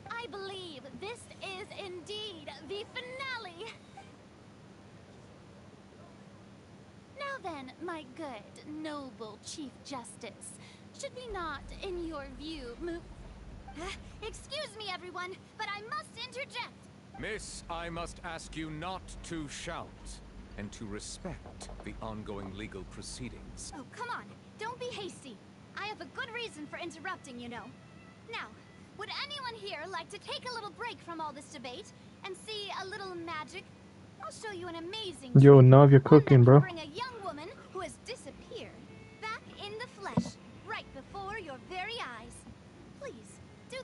Speaker 10: I believe this is indeed the finale. Now then, my good, noble Chief Justice, should we not, in your view, move... Excuse me, everyone, but I must interject.
Speaker 11: Miss, I must ask you not to shout, and to respect the ongoing legal proceedings.
Speaker 6: Oh, come on. Don't be hasty. I have a good reason for interrupting, you know. Now, would anyone here like to take a little break from all this debate and see a little magic? I'll show you an amazing
Speaker 3: Yo, now you're cooking, bro.
Speaker 6: bring a young woman who has disappeared back in the flesh, right before your very eyes. Please, do...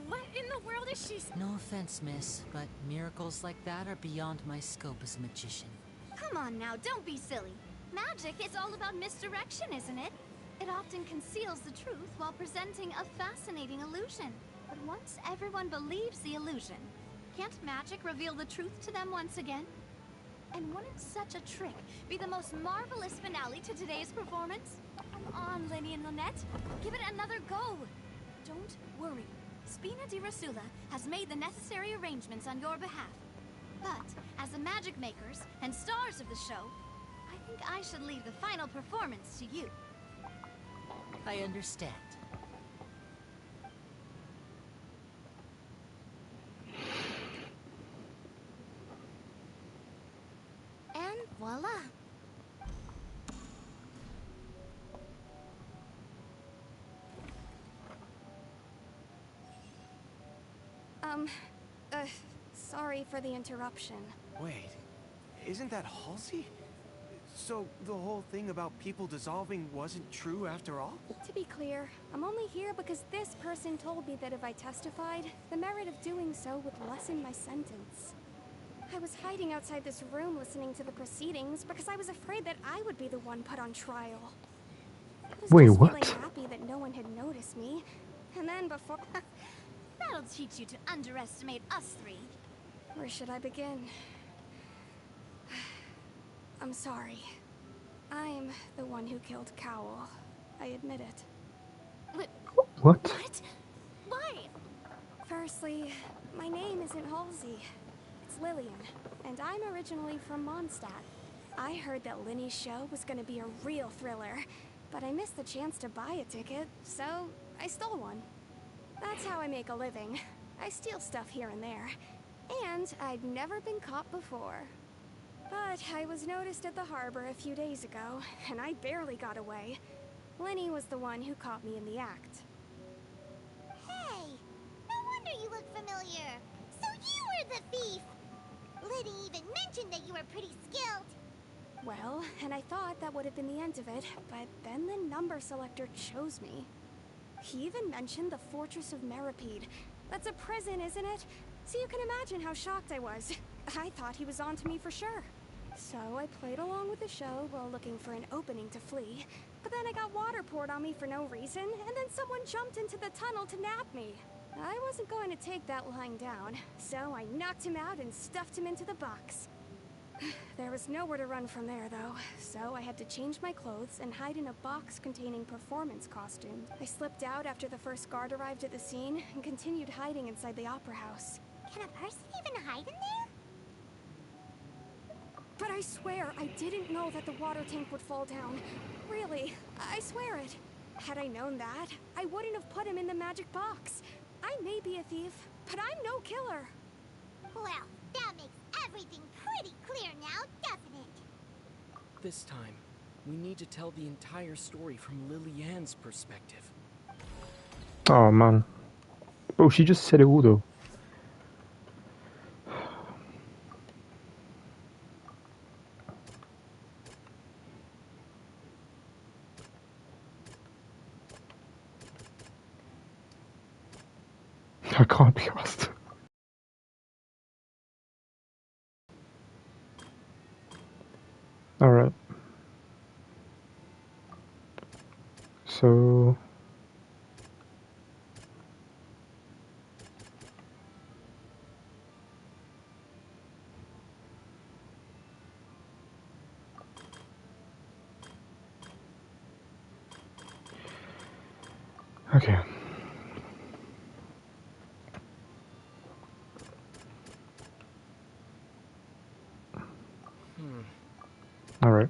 Speaker 6: What in the world is she...
Speaker 8: No offense, miss, but miracles like that are beyond my scope as a magician.
Speaker 6: Come on now, don't be silly. Magic is all about misdirection, isn't it? It often conceals the truth while presenting a fascinating illusion. But once everyone believes the illusion, can't magic reveal the truth to them once again? And wouldn't such a trick be the most marvelous finale to today's performance? Come on, Linny and Lynette. Give it another go. Don't worry. Spina di Rasula has made the necessary arrangements on your behalf. But, as the magic makers and stars of the show, I think I should leave the final performance to you.
Speaker 8: I understand.
Speaker 9: And voila. Sorry for the interruption.
Speaker 12: Wait, isn't that Halsey? So the whole thing about people dissolving wasn't true after all?
Speaker 13: To be clear, I'm only here because this person told me that if I testified, the merit of doing so would lessen my sentence. I was hiding outside this room listening to the proceedings because I was afraid that I would be the one put on trial. I was
Speaker 3: Wait,
Speaker 13: just
Speaker 3: what?
Speaker 13: feeling happy that no one had noticed me. And then before...
Speaker 6: That'll teach you to underestimate us three.
Speaker 13: Where should I begin? I'm sorry. I'm the one who killed Cowl. I admit it.
Speaker 3: What?
Speaker 13: What? Why? Firstly, my name isn't Halsey. It's Lillian, and I'm originally from Mondstadt. I heard that Linny's show was gonna be a real thriller, but I missed the chance to buy a ticket, so I stole one. That's how I make a living. I steal stuff here and there. And I'd never been caught before. But I was noticed at the harbor a few days ago, and I barely got away. Lenny was the one who caught me in the act.
Speaker 5: Hey, no wonder you look familiar. So you were the thief. Liddy even mentioned that you were pretty skilled.
Speaker 13: Well, and I thought that would have been the end of it, but then the number selector chose me. He even mentioned the Fortress of Meripede. That's a prison, isn't it? So you can imagine how shocked I was. I thought he was onto me for sure. So I played along with the show while looking for an opening to flee. But then I got water poured on me for no reason, and then someone jumped into the tunnel to nab me. I wasn't going to take that lying down, so I knocked him out and stuffed him into the box. There was nowhere to run from there, though, so I had to change my clothes and hide in a box containing performance costumes. I slipped out after the first guard arrived at the scene and continued hiding inside the opera house.
Speaker 5: Can a person even hide in there?
Speaker 13: But I swear, I didn't know that the water tank would fall down. Really, I swear it. Had I known that, I wouldn't have put him in the magic box. I may be a thief, but I'm no killer.
Speaker 5: Well, that makes everything pretty clear now, doesn't it?
Speaker 14: This time, we need to tell the entire story from Lillian's perspective.
Speaker 3: Oh man. Bro, she just said it all though. I can't be asked. Alright. So... Okay. Alright.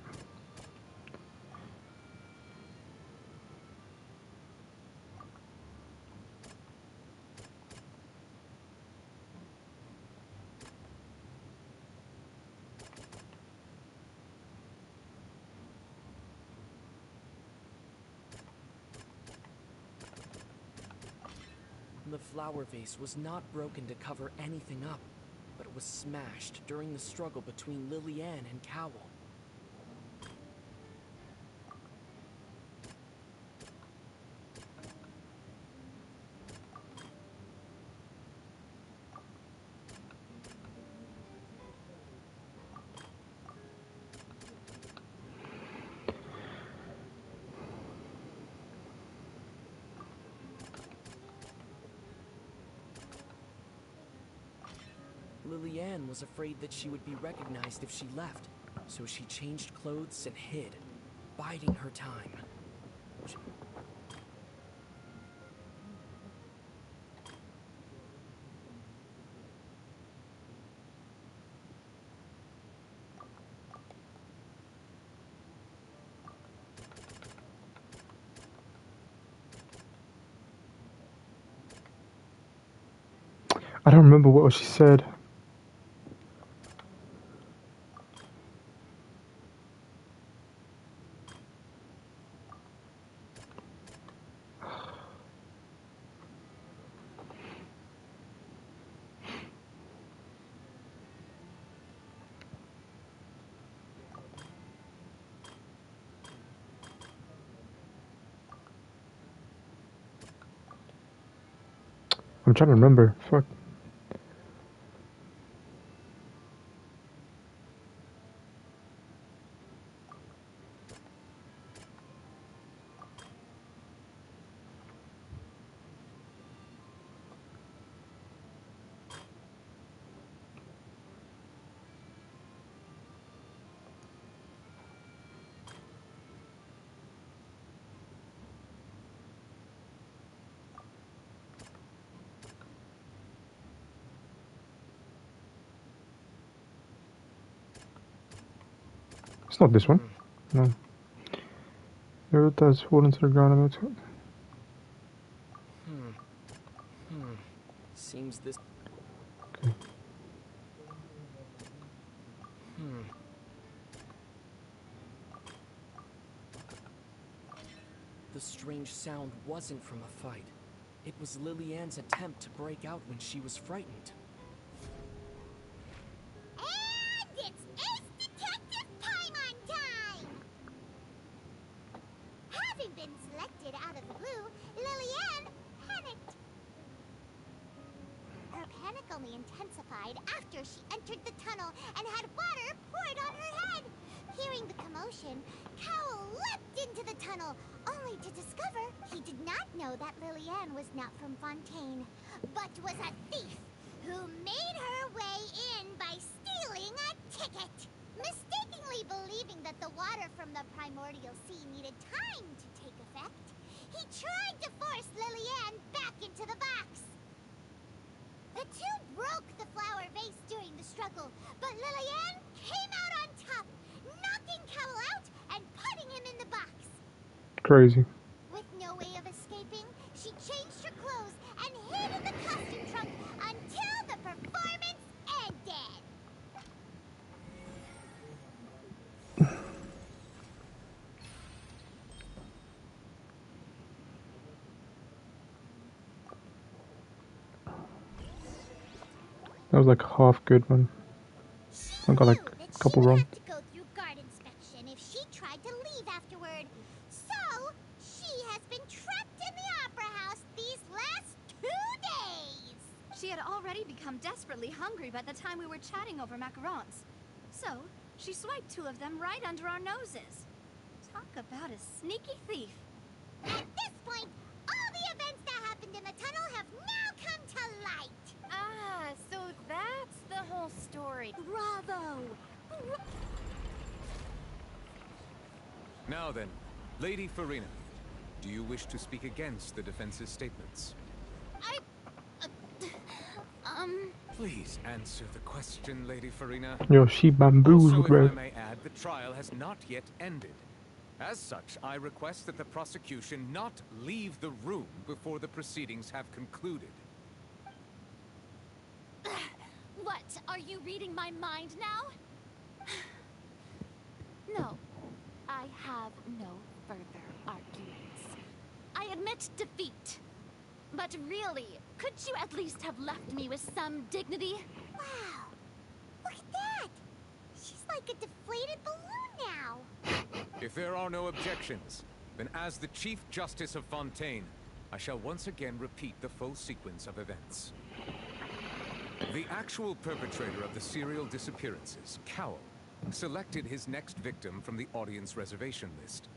Speaker 14: The flower vase was not broken to cover anything up, but it was smashed during the struggle between Lillian and Cowl. Lillian was afraid that she would be recognized if she left, so she changed clothes and hid, biding her time.
Speaker 3: I don't remember what she said. I'm trying to remember. Fuck. It's not this one. No. There does fall into the ground about it.
Speaker 14: Seems this.
Speaker 3: Okay.
Speaker 14: The strange sound wasn't from a fight. It was Lillian's attempt to break out when she was frightened.
Speaker 5: And it's Ace Detective Paimon time! Having been selected out of the blue, Lillian panicked. Her panic only intensified after she entered the tunnel and had water poured on her head. Hearing the commotion, Cowell leapt into the tunnel, only to discover he did not know that Lillian was not from Fontaine, but was a thief who made her way in by stealing a ticket. Mistakenly believing that the water from the primordial sea needed time to take effect, he tried to force Lillian back into the box. The two broke the flower vase during the struggle, but Lillian came out on top, knocking Cowell out and putting him in the box.
Speaker 3: Crazy.
Speaker 5: With no way of escaping, she changed her clothes and hid in the costume trunk until the performance ended.
Speaker 3: That was like half good, man. I got like a couple wrong.
Speaker 5: To go through guard inspection if she tried to leave afterward. So, she has been trapped in the Opera House these last 2 days.
Speaker 6: She had already become desperately hungry by the time we were chatting over macarons. So, she swiped 2 of them right under our noses. Talk about a sneaky thief.
Speaker 5: At this point, all the events that happened in the tunnel have now come to light.
Speaker 16: Ah, so that's the whole story.
Speaker 5: Bravo!
Speaker 11: Now then, Lady Farina, do you wish to speak against the defense's statements? Please answer the question, Lady Farina.
Speaker 3: Yo, she bamboozled,
Speaker 11: Also,
Speaker 3: bro.
Speaker 11: if I may add, the trial has not yet ended. As such, I request that the prosecution not leave the room before the proceedings have concluded.
Speaker 10: What? Are you reading my mind now? No. I have no further arguments. I admit defeat. But really, could you at least have left me with some dignity?
Speaker 5: Wow! Look at that! She's like a deflated balloon now.
Speaker 11: If there are no objections, then as the Chief Justice of Fontaine, I shall once again repeat the full sequence of events. The actual perpetrator of the serial disappearances, Cowell, selected his next victim from the audience reservation list.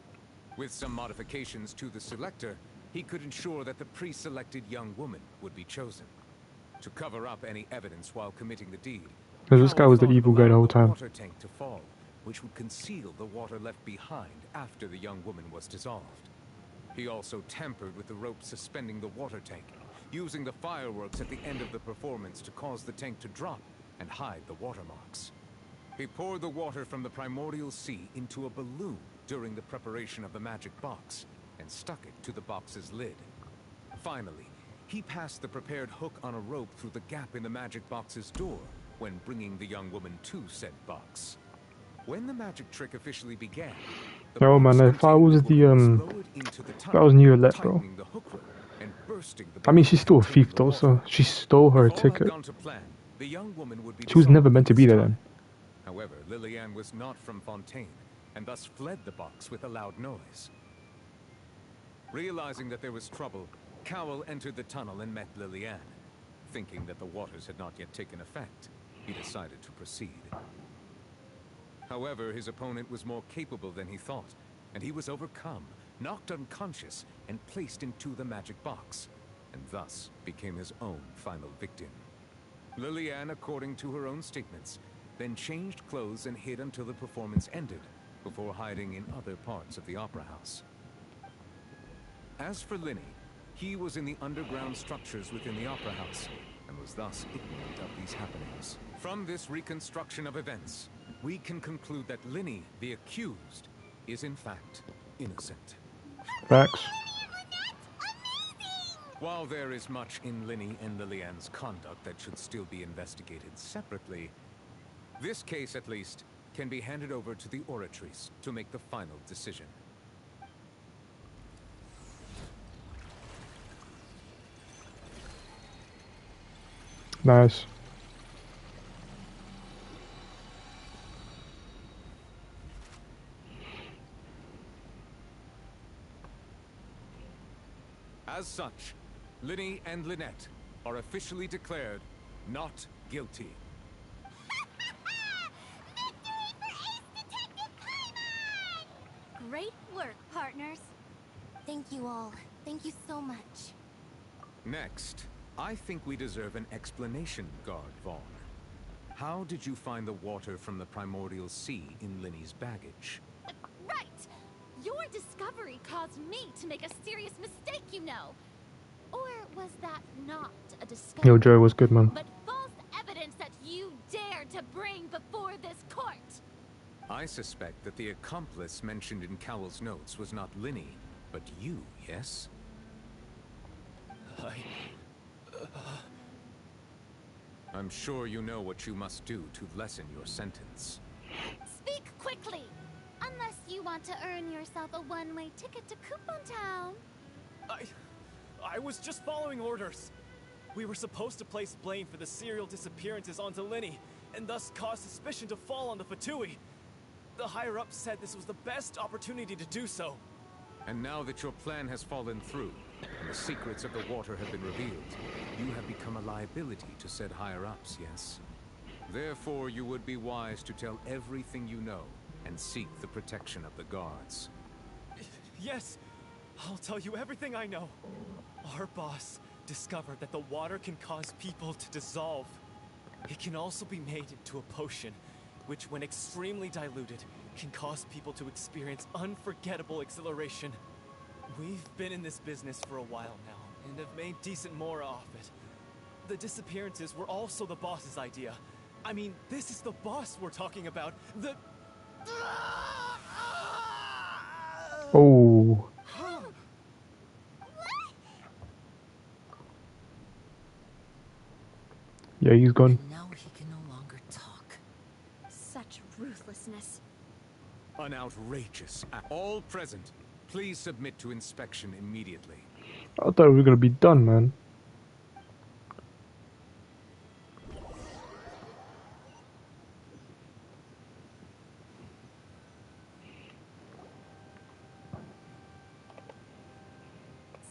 Speaker 11: With some modifications to the selector, he could ensure that the pre-selected young woman would be chosen. To cover up any evidence while committing the deed,
Speaker 3: Because this guy was the evil guy the whole time.
Speaker 11: water tank to fall, which would conceal the water left behind after the young woman was dissolved. He also tampered with the rope suspending the water tank, using the fireworks at the end of the performance to cause the tank to drop and hide the watermarks. He poured the water from the primordial sea into a balloon during the preparation of the magic box and stuck it to the box's lid. Finally, he passed the prepared hook on a rope through the gap in the magic box's door when bringing the young woman to said box. When the magic trick officially began,
Speaker 3: Yo, man, if I was if I was Nicolette, bro.
Speaker 11: the hook rope and bursting the
Speaker 3: I mean, she's still a thief though, so she stole her ticket.
Speaker 11: The young woman would be
Speaker 3: She was never meant to be there then.
Speaker 11: However, Lillian was not from Fontaine, and thus fled the box with a loud noise. Realizing that there was trouble, Cowell entered the tunnel and met Lillian. Thinking that the waters had not yet taken effect, he decided to proceed. However, his opponent was more capable than he thought, and he was overcome, knocked unconscious, and placed into the magic box, and thus became his own final victim. Lillian, according to her own statements, then changed clothes and hid until the performance ended, before hiding in other parts of the opera house. As for Linny, he was in the underground structures within the opera house, and was thus ignorant of these happenings. From this reconstruction of events, we can conclude that Linny, the accused, is in fact innocent.
Speaker 3: Facts.
Speaker 11: While there is much in Linny and Lillian's conduct that should still be investigated separately, this case, at least, can be handed over to the Oratrice to make the final decision.
Speaker 3: Nice.
Speaker 11: As such, Linny and Lynette are officially declared not guilty.
Speaker 10: Great work, partners.
Speaker 9: Thank you all. Thank you so much.
Speaker 11: Next, I think we deserve an explanation, Guard Vaughn. How did you find the water from the primordial sea in Linny's baggage?
Speaker 10: Right! Your discovery caused me to make a serious mistake, you know. Or was that not a discovery?
Speaker 3: Yo, Joe, what's good, man?
Speaker 10: But false evidence that you dared to bring before this court.
Speaker 11: I suspect that the accomplice mentioned in Cowell's notes was not Linny, but you, yes? I'm sure you know what you must do to lessen your sentence.
Speaker 10: Speak quickly! Unless you want to earn yourself a one-way ticket to Coupon Town.
Speaker 17: I was just following orders. We were supposed to place blame for the serial disappearances onto Linny, and thus cause suspicion to fall on the Fatui. The higher-ups said this was the best opportunity to do so.
Speaker 11: And now that your plan has fallen through, and the secrets of the water have been revealed, you have become a liability to said higher-ups, yes? Therefore, you would be wise to tell everything you know, and seek the protection of the guards.
Speaker 17: Yes, I'll tell you everything I know. Our boss discovered that the water can cause people to dissolve. It can also be made into a potion, which when extremely diluted, can cause people to experience unforgettable exhilaration. We've been in this business for a while now, and have made decent more off it. The disappearances were also the boss's idea. I mean, this is the boss we're talking about. The...
Speaker 3: Oh. Yeah, he's gone.
Speaker 8: Now he can no longer talk.
Speaker 10: Such ruthlessness.
Speaker 11: An outrageous act. All present, please submit to inspection immediately.
Speaker 3: I thought we were gonna be done, man.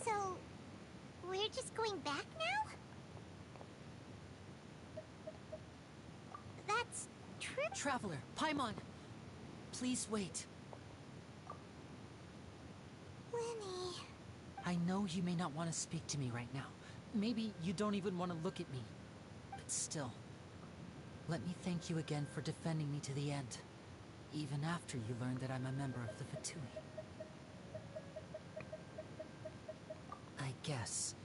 Speaker 5: So, we're just going back now? That's true.
Speaker 8: Traveler, Paimon, please wait.
Speaker 5: Linny.
Speaker 8: I know you may not want to speak to me right now. Maybe you don't even want to look at me. But still, let me thank you again for defending me to the end. Even after you learned that I'm a member of the Fatui. I guess.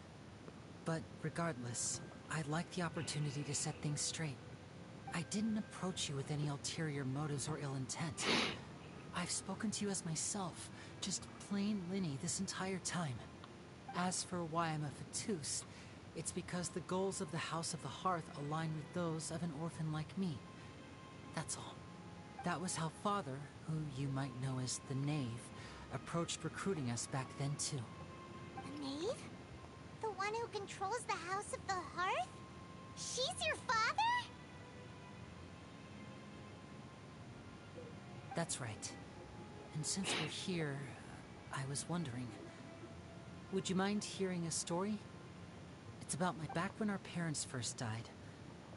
Speaker 8: But regardless, I'd like the opportunity to set things straight. I didn't approach you with any ulterior motives or ill intent. I've spoken to you as myself, just plain Linny this entire time. As for why I'm a Fatus, It's because the goals of the House of the Hearth align with those of an orphan like me. That's all. That was how Father, who you might know as the Knave, approached recruiting us back then too.
Speaker 5: The Knave? The one who controls the House of the Hearth? She's your father?
Speaker 8: That's right. And since we're here, I was wondering, would you mind hearing a story? It's about back when our parents first died.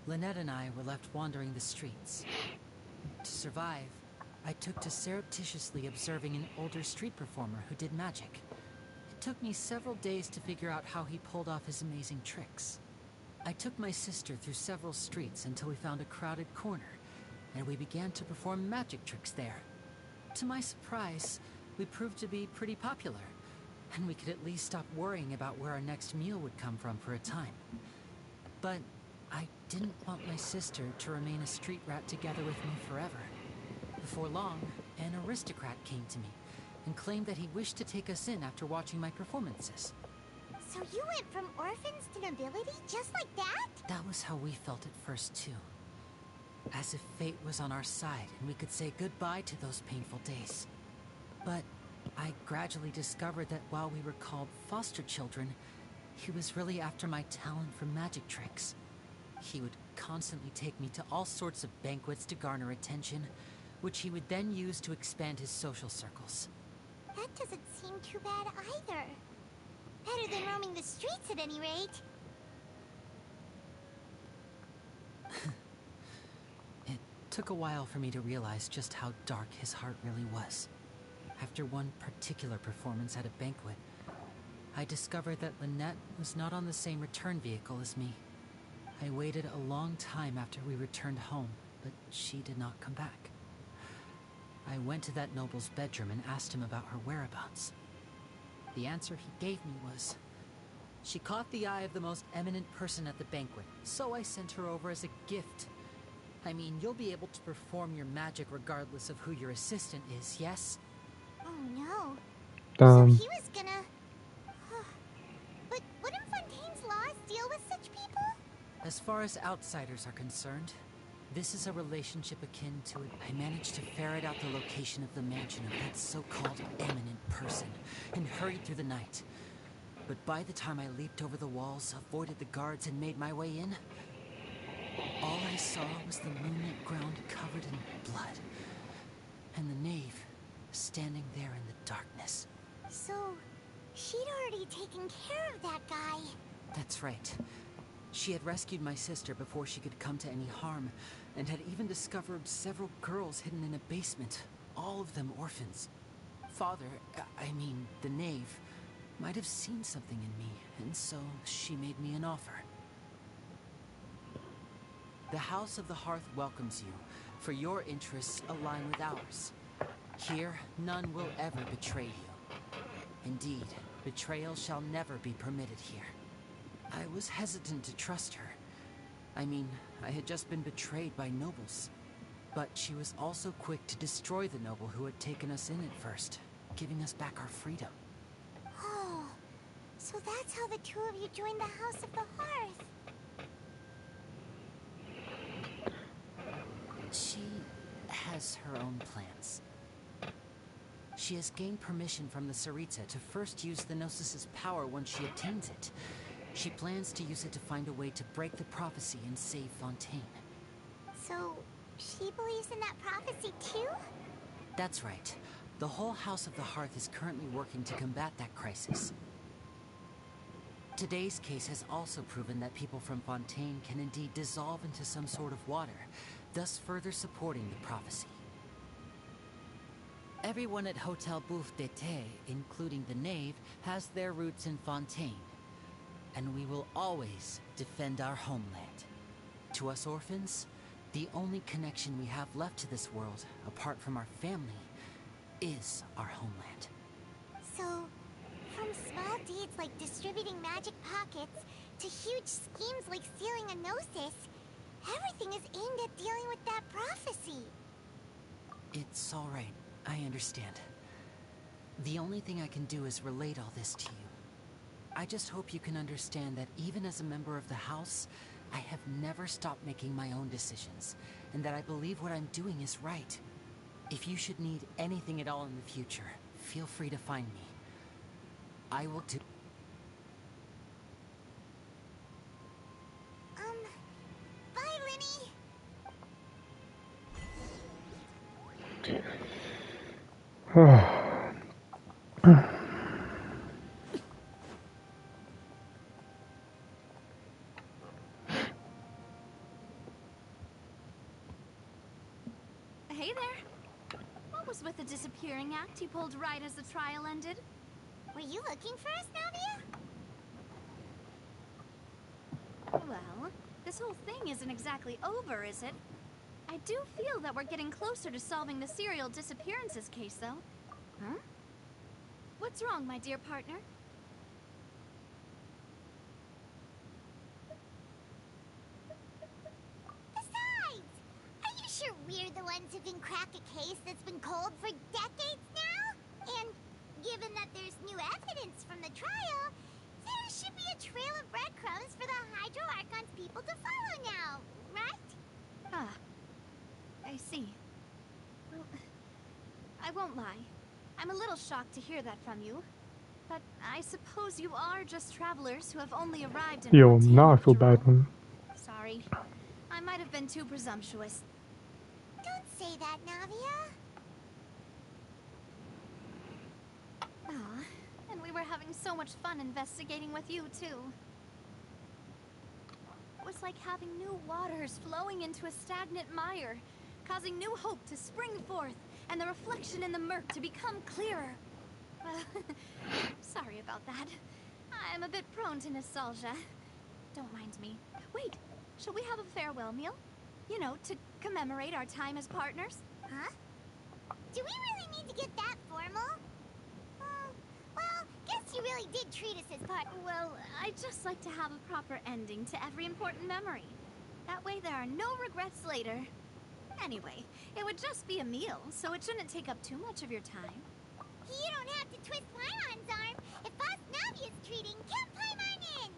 Speaker 8: Lynette and I were left wandering the streets. To survive, I took to surreptitiously observing an older street performer who did magic. It took me several days to figure out how he pulled off his amazing tricks. I took my sister through several streets until we found a crowded corner, and we began to perform magic tricks there. To my surprise, we proved to be pretty popular, and we could at least stop worrying about where our next meal would come from for a time. But I didn't want my sister to remain a street rat together with me forever. Before long, an aristocrat came to me and claimed that he wished to take us in after watching my performances.
Speaker 5: So you went from orphans to nobility just like that?
Speaker 8: That was how we felt at first too. As if fate was on our side and we could say goodbye to those painful days. But I gradually discovered that while we were called foster children, he was really after my talent for magic tricks. He would constantly take me to all sorts of banquets to garner attention, which he would then use to expand his social circles.
Speaker 5: That doesn't seem too bad either. Better than roaming the streets at any rate.
Speaker 8: It took a while for me to realize just how dark his heart really was. After one particular performance at a banquet, I discovered that Lynette was not on the same return vehicle as me. I waited a long time after we returned home, but she did not come back. I went to that noble's bedroom and asked him about her whereabouts. The answer he gave me was, she caught the eye of the most eminent person at the banquet, so I sent her over as a gift. I mean, you'll be able to perform your magic regardless of who your assistant is, yes?
Speaker 5: Oh no. So he was gonna... But wouldn't Fontaine's laws deal with such people?
Speaker 8: As far as outsiders are concerned, this is a relationship akin to it. I managed to ferret out the location of the mansion of that so-called eminent person and hurried through the night. But by the time I leaped over the walls, avoided the guards, and made my way in, all I saw was the moonlit ground covered in blood, and the knave standing there in the darkness.
Speaker 5: So, she'd already taken care of that guy.
Speaker 8: That's right. She had rescued my sister before she could come to any harm, and had even discovered several girls hidden in a basement, all of them orphans. Father, I mean, the knave, might have seen something in me, and so she made me an offer. The House of the Hearth welcomes you, for your interests align with ours. Here, none will ever betray you. Indeed, betrayal shall never be permitted here. I was hesitant to trust her. I mean, I had just been betrayed by nobles. But she was also quick to destroy the noble who had taken us in at first, giving us back our freedom.
Speaker 5: Oh, so that's how the two of you joined the House of the Hearth.
Speaker 8: She has her own plans. She has gained permission from the Tsaritsa to first use the Gnosis' power once she obtains it. She plans to use it to find a way to break the prophecy and save Fontaine.
Speaker 5: So, she believes in that prophecy too?
Speaker 8: That's right. The whole House of the Hearth is currently working to combat that crisis. Today's case has also proven that people from Fontaine can indeed dissolve into some sort of water, thus further supporting the prophecy. Everyone at Hotel Bouffe d'été, including the knave, has their roots in Fontaine. And we will always defend our homeland. To us orphans, the only connection we have left to this world, apart from our family, is our homeland.
Speaker 5: So, from small deeds like distributing magic pockets to huge schemes like stealing a Gnosis, everything is aimed at dealing with that prophecy.
Speaker 8: It's all right. I understand. The only thing I can do is relate all this to you. I just hope you can understand that even as a member of the House, I have never stopped making my own decisions, and that I believe what I'm doing is right. If you should need anything at all in the future, feel free to find me. I will do...
Speaker 5: Bye, Linny!
Speaker 6: Hey there. What was with the disappearing act you pulled right as the trial ended?
Speaker 5: Were you looking for us, Navia?
Speaker 6: Well, this whole thing isn't exactly over, is it? I do feel that we're getting closer to solving the serial disappearances case, though. Huh? What's wrong, my dear partner?
Speaker 5: Besides, are you sure we're the ones who can crack a case that's been cold for decades now? And given that there's new evidence from the trial, there should be a trail of breadcrumbs for the Hydro Archon's people to follow now, right?
Speaker 6: Ah, I see. Well, I won't lie. I'm a little shocked to hear that from you. But I suppose you are just travelers who have only arrived in
Speaker 3: Yo,
Speaker 6: Montana,
Speaker 3: now I feel
Speaker 6: after all.
Speaker 3: bad, man.
Speaker 6: Sorry. I might have been too presumptuous.
Speaker 5: Don't say that, Navia.
Speaker 6: Aw, and we were having so much fun investigating with you, too. It was like having new waters flowing into a stagnant mire, causing new hope to spring forth, and the reflection in the murk to become clearer. Sorry about that. I'm a bit prone to nostalgia. Don't mind me. Wait, shall we have a farewell meal? You know, to commemorate our time as partners?
Speaker 5: Huh? Do we really need to get that formal? Well, guess you really did treat us as part.
Speaker 6: Well, I'd just like to have a proper ending to every important memory. That way there are no regrets later. Anyway, it would just be a meal, so it shouldn't take up too much of your time.
Speaker 5: You don't have to twist Paimon's arm. If Boss Navia's treating, count Paimon in!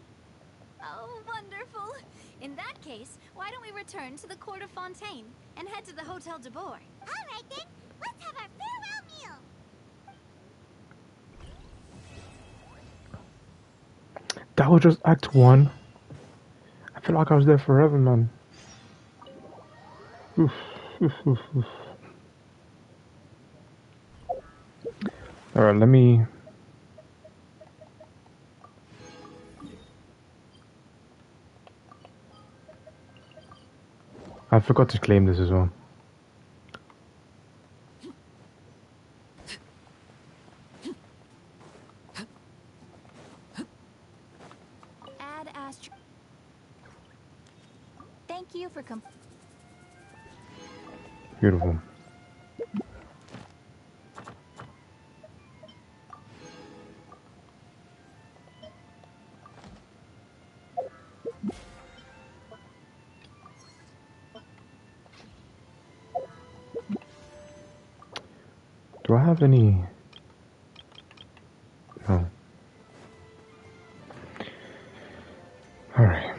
Speaker 6: Oh, wonderful. In that case, why don't we return to the Court of Fontaine and head to the Hotel de Boer?
Speaker 5: All right, then. Let's have our farewell meal.
Speaker 3: That was just Act 1. I feel like I was there forever, man. Oof, oof, oof, oof. Alright, let me... I forgot to claim this as well.
Speaker 10: Add Astro. Thank you for
Speaker 3: Beautiful. Do I have any? No. All right.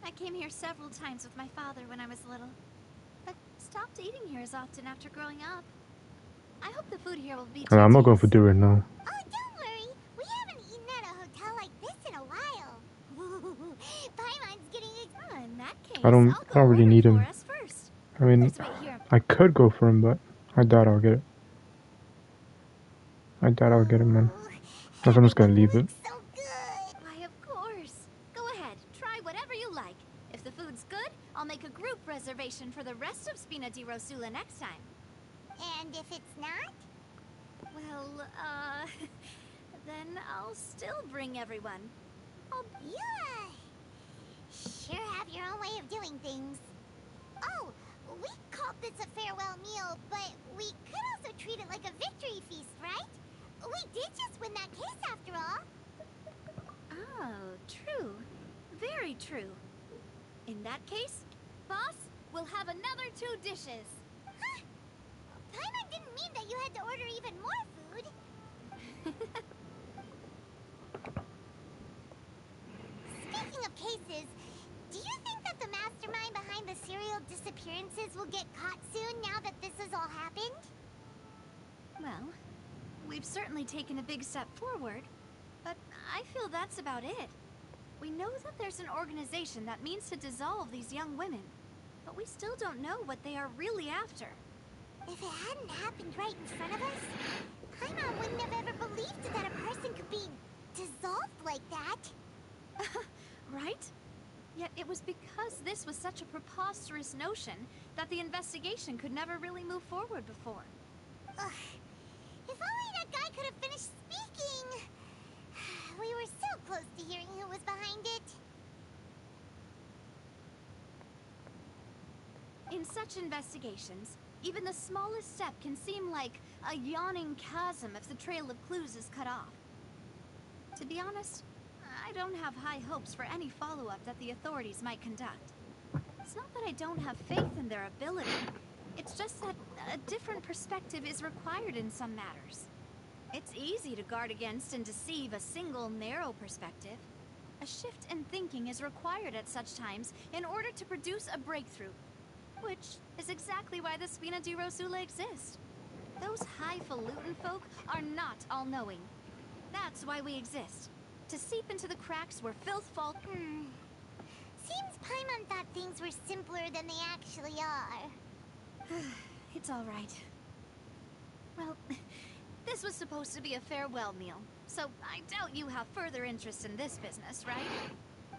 Speaker 6: I came here several times with my father when I was little, but stopped eating here as often after growing up. I hope the food here will be
Speaker 3: I'm not going for dinner now.
Speaker 5: Oh, don't worry. We haven't eaten at a hotel like this in a while. Paimon's getting...
Speaker 6: that case,
Speaker 3: I don't really need him. I mean, I could go for him, but I doubt I'll get it. I doubt I'll get him, man. Unless I'm just gonna leave it.
Speaker 6: Why, of course. Go ahead, try whatever you like. If the food's good, I'll make a group reservation for the rest of Spina di Rosula next time.
Speaker 5: And if it's not?
Speaker 6: Well, then I'll still bring everyone.
Speaker 5: Yeah. Sure have your own way of doing things. Oh, we called this a farewell meal, but we could also treat it like a victory feast, right? We did just win that case after all.
Speaker 6: Oh, true. Very true. In that case, boss, we'll have another 2 dishes.
Speaker 5: Huh? Paimon didn't mean that you had to order even more food. Speaking of cases, do you think that the mastermind behind the serial disappearances will get caught soon now that this has all happened?
Speaker 6: Well, we've certainly taken a big step forward, but I feel that's about it. We know that there's an organization that means to dissolve these young women, but we still don't know what they are really after.
Speaker 5: If it hadn't happened right in front of us, Paimon wouldn't have ever believed that a person could be dissolved like that.
Speaker 6: Right? Yet it was because this was such a preposterous notion that the investigation could never really move forward before.
Speaker 5: Ugh. If only that guy could have finished speaking. We were so close to hearing who was behind it.
Speaker 6: In such investigations, even the smallest step can seem like a yawning chasm if the trail of clues is cut off. To be honest, I don't have high hopes for any follow-up that the authorities might conduct. It's not that I don't have faith in their ability. It's just that a different perspective is required in some matters. It's easy to guard against and deceive a single narrow perspective. A shift in thinking is required at such times in order to produce a breakthrough, which is exactly why the Spina di Rosula exist. Those highfalutin folk are not all-knowing. That's why we exist. To seep into the cracks where filth falls.
Speaker 5: Seems Paimon thought things were simpler than they actually are.
Speaker 6: It's all right. Well, this was supposed to be a farewell meal, so I doubt you have further interest in this business, right?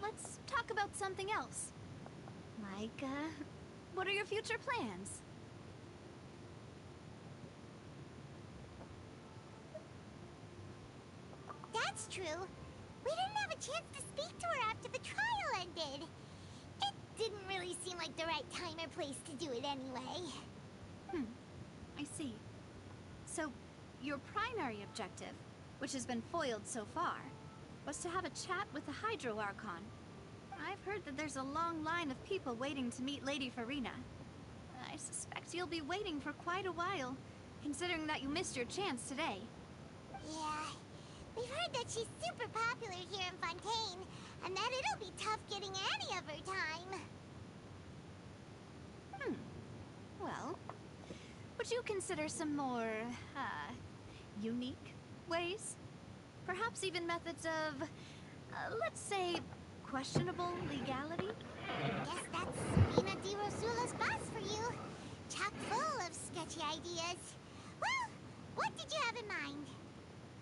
Speaker 6: Let's talk about something else. Like, what are your future plans?
Speaker 5: That's true. We didn't have a chance to speak to her after the trial ended. It didn't really seem like the right time or place to do it anyway.
Speaker 6: I see. So, your primary objective, which has been foiled so far, was to have a chat with the Hydro Archon. I've heard that there's a long line of people waiting to meet Lady Farina. I suspect you'll be waiting for quite a while, considering that you missed your chance today.
Speaker 5: Yeah, we've heard that she's super popular here in Fontaine, and that it'll be tough getting any of her time.
Speaker 6: Well, would you consider some more, unique ways? Perhaps even methods of, let's say, questionable legality?
Speaker 5: Guess that's Spina di Rosula's boss for you. Chock full of sketchy ideas. Well, what did you have in mind?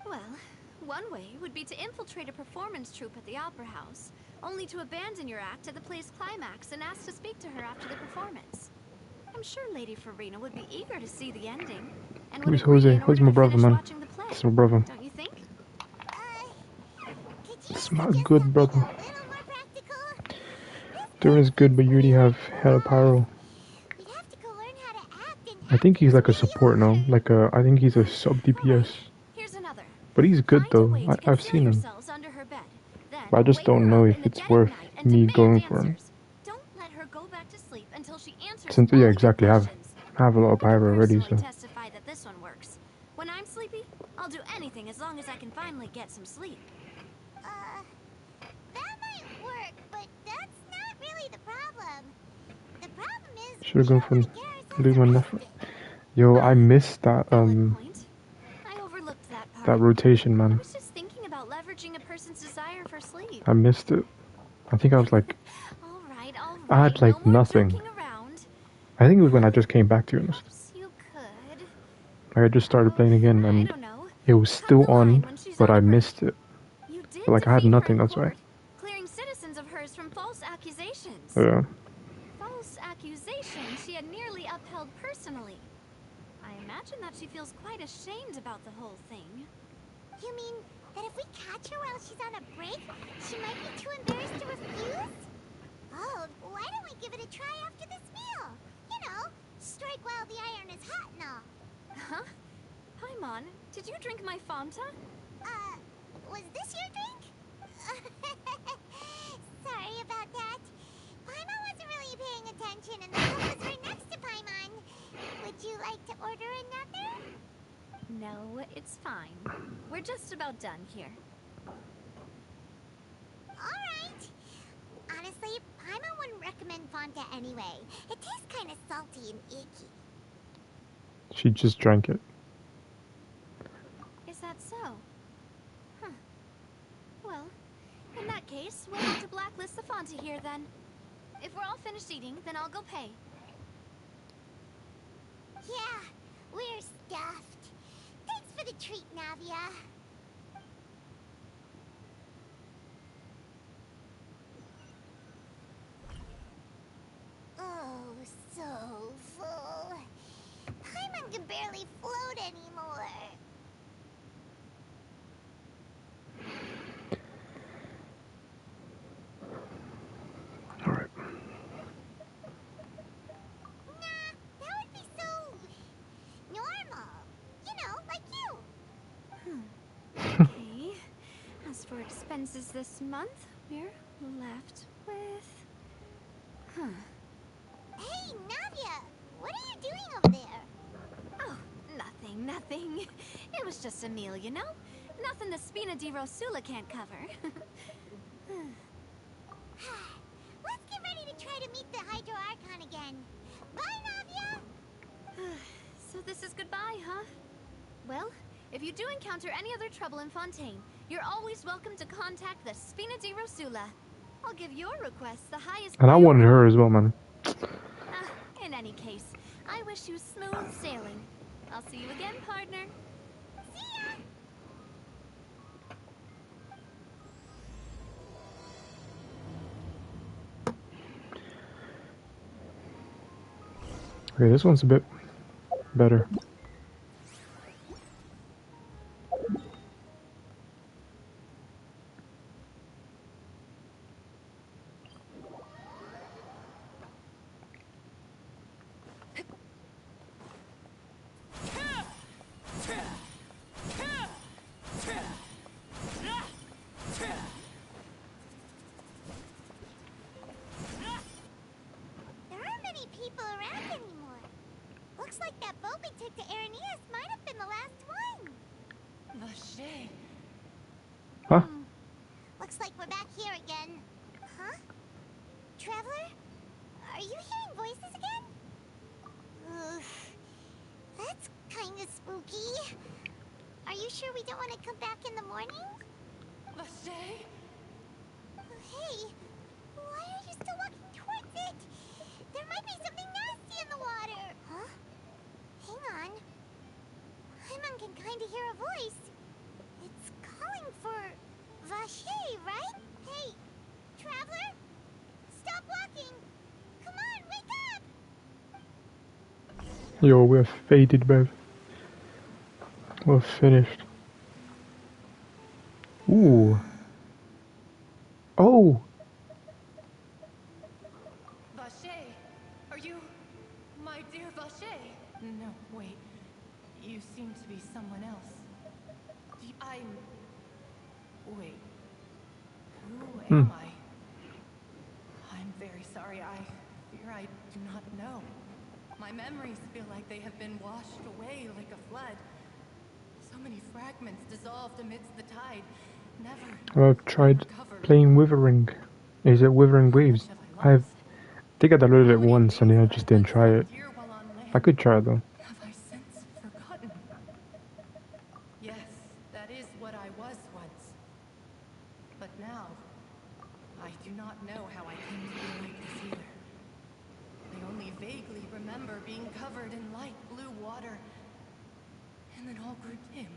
Speaker 6: Well, one way would be to infiltrate a performance troupe at the Opera House, only to abandon your act at the play's climax and ask to speak to her after the performance. I'm sure Lady Farina would be eager to see the ending, and would
Speaker 3: Who's
Speaker 6: agree
Speaker 3: Jose?
Speaker 6: in
Speaker 3: Who's
Speaker 6: order
Speaker 3: my
Speaker 6: to
Speaker 3: brother,
Speaker 6: finish
Speaker 3: man?
Speaker 6: watching the play.
Speaker 3: That's my brother.
Speaker 6: Don't you think?
Speaker 3: That's my good brother. Durin is good, but you already have Hella Pyro. I think he's like a support now. I think he's a sub DPS. But he's good though. I've seen him. But I just don't know if it's worth me going for him. Since yeah, exactly. I have a lot of pyro already, so.
Speaker 6: Testify that this one works. When I'm sleepy, I'll do anything as long as I can finally get some sleep.
Speaker 5: That might work, but that's not really the problem. The problem is
Speaker 3: Should've gone for lose my nephew. Yo, I missed that that rotation, man.
Speaker 6: I was just thinking about leveraging a person's desire for sleep.
Speaker 3: I missed it. I think I was like I had like nothing. I think it was when I just came back, to be honest. Like I just started playing again and it was still on, but I missed it. But, like I had nothing, that's why.
Speaker 6: Clearing citizens of hers from false accusations.
Speaker 3: Yeah.
Speaker 6: False accusations she had nearly upheld personally. I imagine that she feels quite ashamed about the whole thing.
Speaker 5: You mean that if we catch her while she's on a break, she might be too embarrassed to refuse? Oh, why don't we give it a try after this meal? You know, strike while the iron is hot and all.
Speaker 6: Huh? Paimon, did you drink my Fanta?
Speaker 5: Was this your drink? Sorry about that. Paimon wasn't really paying attention and the cup was right next to Paimon. Would you like to order another?
Speaker 6: No, it's fine. We're just about done here.
Speaker 5: Alright. Honestly, Paimon wouldn't recommend Fanta anyway. It tastes kind of salty and icky.
Speaker 3: She just drank it.
Speaker 6: Is that so? Huh. Well, in that case, we'll have to blacklist the Fanta here then. If we're all finished eating, then I'll go pay.
Speaker 5: Yeah, we're stuffed. Thanks for the treat, Navia. Oh, so full. Paimon can barely float anymore.
Speaker 3: Alright.
Speaker 5: Nah, that would be so normal. You know, like you.
Speaker 6: Okay. As for expenses this month, we're left with...
Speaker 5: Hey, Navia, what are you doing over there?
Speaker 6: Oh, nothing. It was just a meal, you know? Nothing the Spina di Rosula can't cover.
Speaker 5: Let's get ready to try to meet the Hydro Archon again. Bye, Navia!
Speaker 6: So this is goodbye, huh? Well, if you do encounter any other trouble in Fontaine, you're always welcome to contact the Spina di Rosula. I'll give your requests the highest
Speaker 3: And I wanted her as well, man.
Speaker 6: In any case, I wish you smooth sailing. I'll see you again, partner.
Speaker 5: See ya!
Speaker 3: Okay, this one's a bit better.
Speaker 5: There aren't many people around anymore. Looks like that boat we took to Araneas might have been the last one.
Speaker 16: Vache.
Speaker 3: Huh?
Speaker 5: Looks like we're back here again. Huh? Traveler? Are you hearing voices again? That's kinda spooky. Are you sure we don't want to come back in the morning?
Speaker 16: Vache?
Speaker 5: Hey, why are you still walking towards it? There might be something nasty in the water. Huh? Hang on. Paimon can kinda hear a voice. It's calling for Vache, right? Hey, Traveler? Stop walking! Come on, wake up!
Speaker 3: Yo, we're faded, bro. We're finished. Ooh. Oh!
Speaker 16: Vache, are you my dear Vache? No, wait. You seem to be someone else. Wait. Who am I? I'm very sorry. I fear I do not know. My memories feel like they have been washed away like a flood. So many fragments dissolved amidst the tide. Never.
Speaker 3: I've tried playing Withering. Is it Withering Waves? I think I downloaded it once and then I just didn't try it. I could try it though.
Speaker 16: Have I since forgotten? Yes, that is what I was once. But now, I do not know how I came to be like this either. remember being covered in light blue water, and then all grew dim.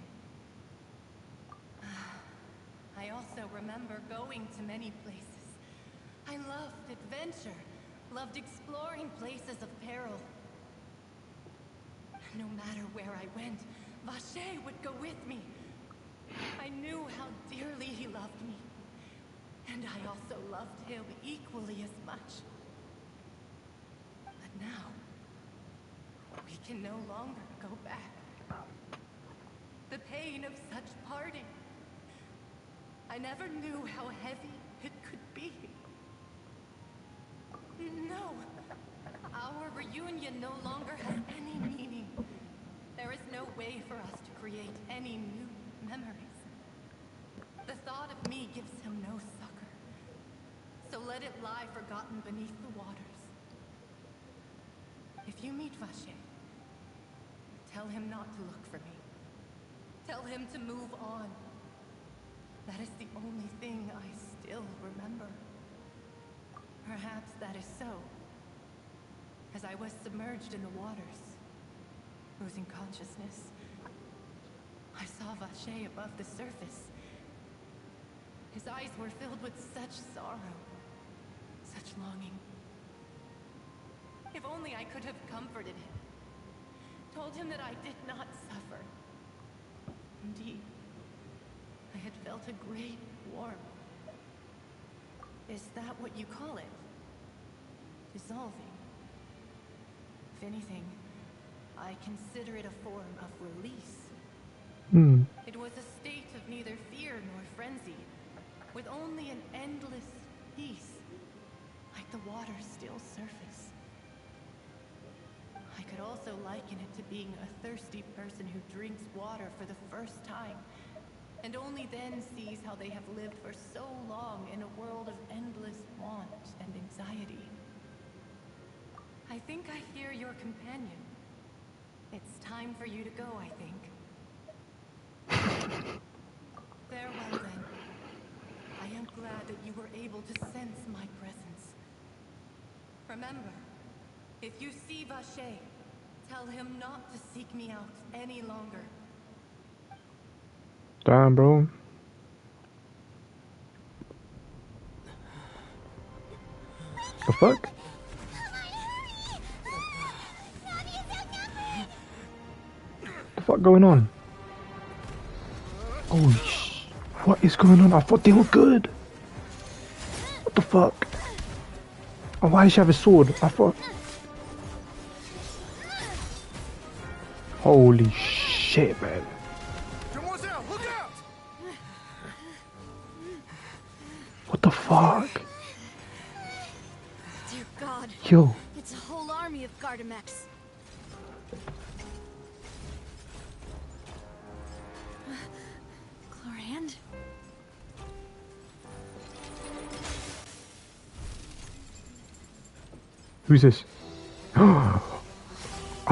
Speaker 16: I also remember going to many places. I loved adventure, loved exploring places of peril. No matter where I went, Vacher would go with me. I knew how dearly he loved me, and I also loved him equally as much. But now, we can no longer go back. The pain of such parting. I never knew how heavy it could be. No, our reunion no longer has any meaning. There is no way for us to create any new memories. The thought of me gives him no succor. So let it lie forgotten beneath the waters. If you meet Vacher, tell him not to look for me. Tell him to move on. That is the only thing I still remember. Perhaps that is so. As I was submerged in the waters, losing consciousness, I saw Vacher above the surface. His eyes were filled with such sorrow, such longing. If only I could have comforted him, told him that I did not suffer. Indeed, I had felt a great warmth. Is that what you call it? Dissolving? If anything, I consider it a form of release. It was a state of neither fear nor frenzy, with only an endless peace, like the water's still surface. I could also liken it to being a thirsty person who drinks water for the first time, and only then sees how they have lived for so long in a world of endless want and anxiety. I think I hear your companion. It's time for you to go, I think. Farewell, then. I am glad that you were able to sense my presence. Remember, if you see Vacher, tell him not to seek me out any longer.
Speaker 3: Damn, bro. The fuck? The fuck going on? Holy sh! What is going on? I thought they were good. What the fuck? Oh, why does she have a sword? I thought. Holy shit, man. What the fuck?
Speaker 1: Dear God.
Speaker 3: Yo.
Speaker 1: It's a whole army of Gardamex. Chlorand?
Speaker 3: Who's this? I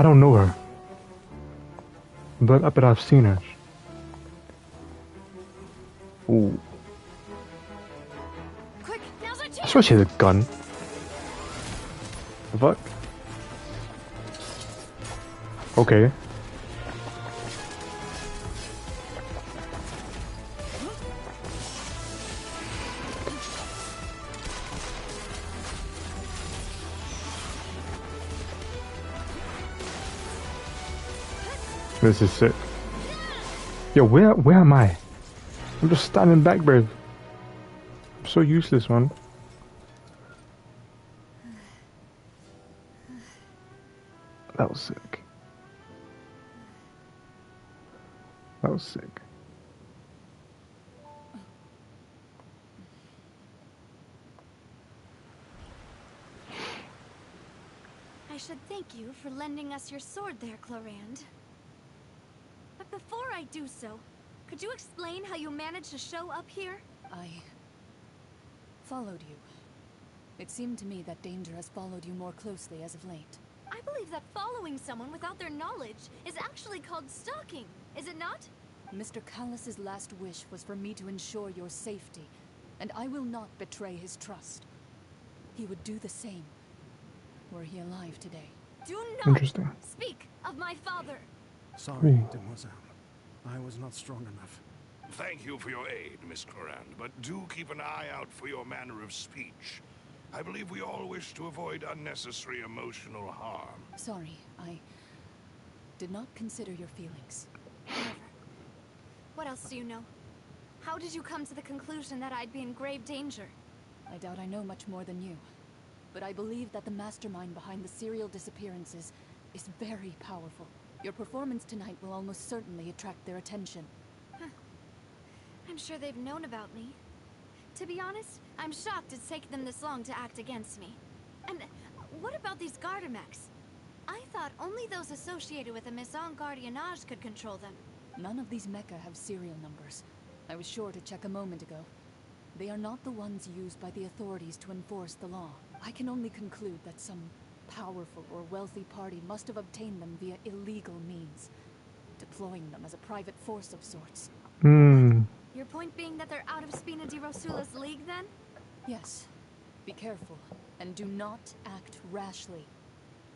Speaker 3: don't know her. But I bet I've seen her. Ooh.
Speaker 1: Quick, now's our chance.
Speaker 3: I swear she has a gun. The fuck? Okay. This is sick. Yo, where am I? I'm just standing back, bro. I'm so useless, man. That was sick. That was sick.
Speaker 1: I should thank you for lending us your sword there, Chlorand. But before I do so, could you explain how you managed to show up here?
Speaker 18: I followed you. It seemed to me that danger has followed you more closely as of late.
Speaker 1: I believe that following someone without their knowledge is actually called stalking, is it not?
Speaker 18: Mr. Callus's last wish was for me to ensure your safety, and I will not betray his trust. He would do the same, were he alive today.
Speaker 1: Do not
Speaker 3: Interesting.
Speaker 1: speak of my father.
Speaker 7: Sorry,
Speaker 3: Hmm.
Speaker 7: Demoiselle. I was not strong enough.
Speaker 2: Thank you for your aid, Miss Clorand, but do keep an eye out for your manner of speech. I believe we all wish to avoid unnecessary emotional harm.
Speaker 18: Sorry, I did not consider your feelings.
Speaker 1: Never. What else do you know? How did you come to the conclusion that I'd be in grave danger?
Speaker 18: I doubt I know much more than you. But I believe that the mastermind behind the serial disappearances is very powerful. Your performance tonight will almost certainly attract their attention.
Speaker 1: I'm sure they've known about me. To be honest, I'm shocked it's taken them this long to act against me. And what about these Gardamex? I thought only those associated with the Maison Gardiennage could control them.
Speaker 18: None of these mecha have serial numbers. I was sure to check a moment ago. They are not the ones used by the authorities to enforce the law. I can only conclude that some powerful or wealthy party must have obtained them via illegal means, deploying them as a private force of sorts.
Speaker 3: Hmm.
Speaker 1: Your point being that they're out of Spina di Rosula's league, then?
Speaker 18: Yes. Be careful, and do not act rashly.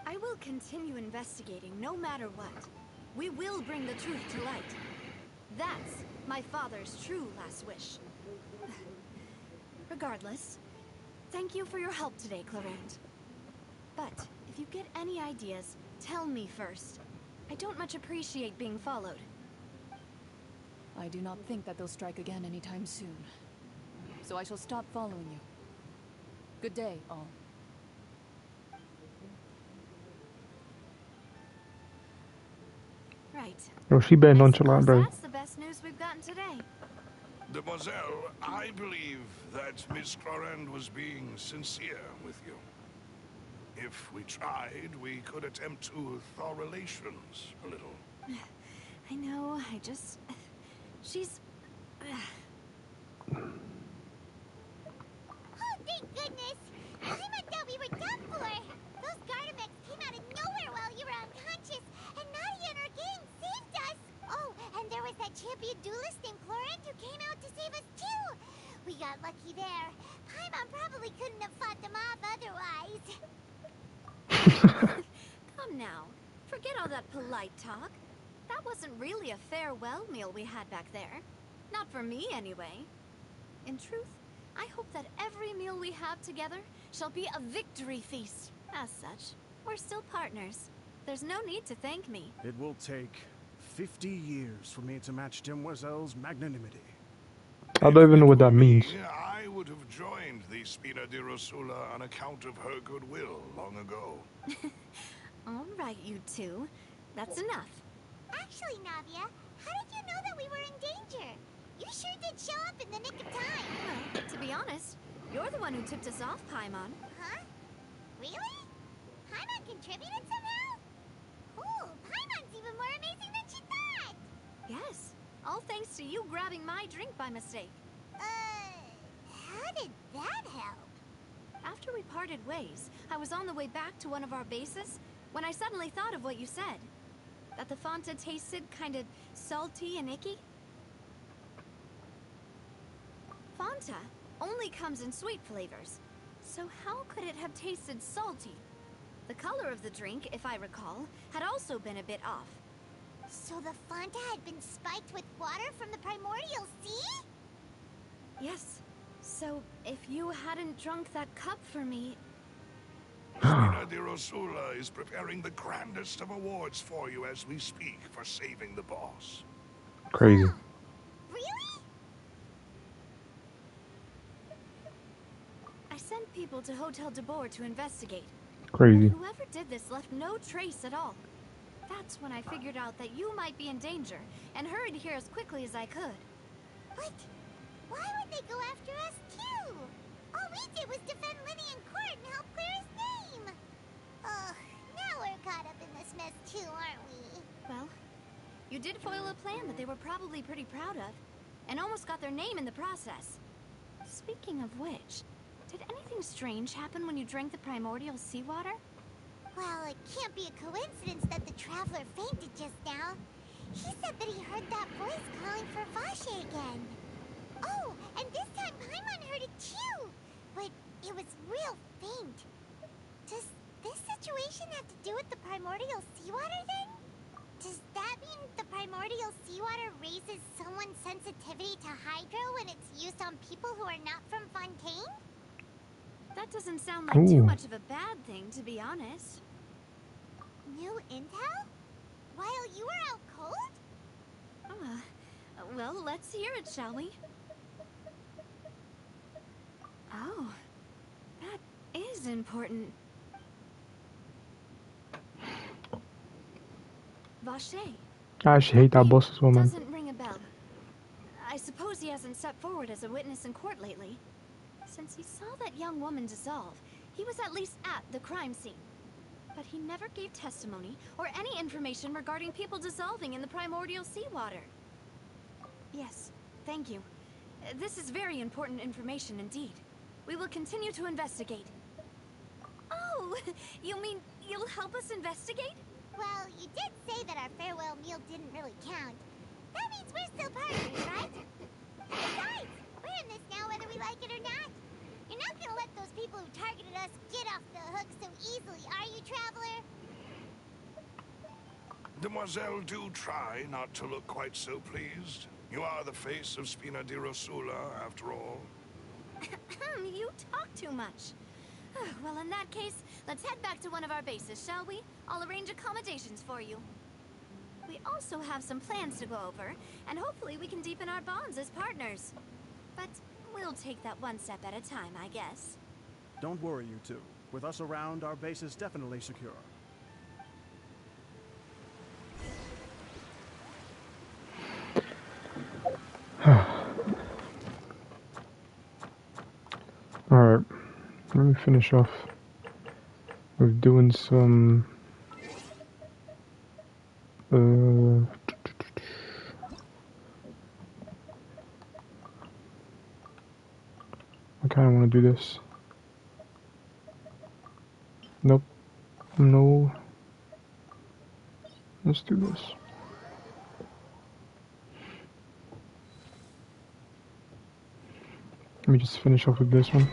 Speaker 1: I will continue investigating, no matter what. We will bring the truth to light. That's my father's true last wish. Regardless, thank you for your help today, Clorand. But if you get any ideas, tell me first. I don't much appreciate being followed.
Speaker 18: I do not think that they'll strike again anytime soon. So I shall stop following you. Good day, all.
Speaker 1: Right.
Speaker 3: Yo, she been nonchalant, bro.
Speaker 1: That's the best news we've gotten today.
Speaker 2: Demoiselle, I believe that Miss Clorand was being sincere with you. If we tried, we could attempt to thaw relations a little.
Speaker 1: I know, she's...
Speaker 5: Oh, thank goodness! Paimon thought we were done for! Those Gardamex came out of nowhere while you were unconscious, and Nadia and her gang saved us! Oh, and there was that champion duelist named Clorand who came out to save us too! We got lucky there. Paimon probably couldn't have fought them off otherwise.
Speaker 1: Come now. Forget all that polite talk. That wasn't really a farewell meal we had back there. Not for me, anyway. In truth, I hope that every meal we have together shall be a victory feast. As such, we're still partners. There's no need to thank me.
Speaker 7: It will take 50 years for me to match Demoiselle's magnanimity.
Speaker 3: I don't even know what that means.
Speaker 2: I would have joined the Spina di Rosula on account of her goodwill long ago.
Speaker 1: All right, you two. That's enough.
Speaker 5: Actually, Navia, how did you know that we were in danger? You sure did show up in the nick of time.
Speaker 1: Well, to be honest, you're the one who tipped us off, Paimon.
Speaker 5: Huh? Really? Paimon contributed somehow? Ooh, Paimon's even more amazing than she thought!
Speaker 1: Yes, all thanks to you grabbing my drink by mistake.
Speaker 5: How did that help?
Speaker 1: After we parted ways, I was on the way back to one of our bases when I suddenly thought of what you said. That the Fanta tasted kind of salty and icky. Fanta only comes in sweet flavors, so how could it have tasted salty? The color of the drink, if I recall, had also been a bit off.
Speaker 5: So the Fanta had been spiked with water from the primordial sea?
Speaker 1: Yes. So, if you hadn't drunk that cup for me...
Speaker 2: Spina di Rosula is preparing the grandest of awards for you as we speak for saving the boss.
Speaker 3: Crazy.
Speaker 5: Really?
Speaker 1: I sent people to Hotel de Boer to investigate.
Speaker 3: Crazy.
Speaker 1: But whoever did this left no trace at all. That's when I figured out that you might be in danger, and hurried here as quickly as I could.
Speaker 5: But why would they go after us too? All we did was defend Linny in court and help clear his name. Ugh, now we're caught up in this mess too, aren't we?
Speaker 1: Well, you did foil a plan that they were probably pretty proud of, and almost got their name in the process. Speaking of which, did anything strange happen when you drank the primordial seawater?
Speaker 5: Well, it can't be a coincidence that the Traveler fainted just now. He said that he heard that voice calling for Vache again. Oh, and this time Paimon heard it too, but it was real faint. Does this situation have to do with the primordial seawater thing? Does that mean the primordial seawater raises someone's sensitivity to hydro when it's used on people who are not from Fontaine?
Speaker 1: That doesn't sound like too much of a bad thing, to be honest.
Speaker 5: New intel? While you were out cold?
Speaker 1: Well, let's hear it, shall we? Oh, that is important. Vache.
Speaker 3: I actually hate that boss as well, man.
Speaker 1: Doesn't ring a bell. I suppose he hasn't stepped forward as a witness in court lately. Since he saw that young woman dissolve, he was at least at the crime scene. But he never gave testimony or any information regarding people dissolving in the primordial seawater. Yes, thank you. This is very important information indeed. We will continue to investigate. Oh, you mean you'll help us investigate?
Speaker 5: Well, you did say that our farewell meal didn't really count. That means we're still partners, right? Besides, we're in this now whether we like it or not. You're not gonna let those people who targeted us get off the hook so easily, are you, Traveler?
Speaker 2: Demoiselle, do try not to look quite so pleased. You are the face of Spina di Rosula, after all.
Speaker 1: You talk too much. Well, in that case, let's head back to one of our bases, shall we? I'll arrange accommodations for you. We also have some plans to go over, and hopefully we can deepen our bonds as partners. But we'll take that one step at a time, I guess.
Speaker 7: Don't worry, you two. With us around, our base is definitely secure.
Speaker 3: Alright, let me finish off with doing some I kinda wanna do this. Nope. No. Let's do this. Let me just finish off with this one.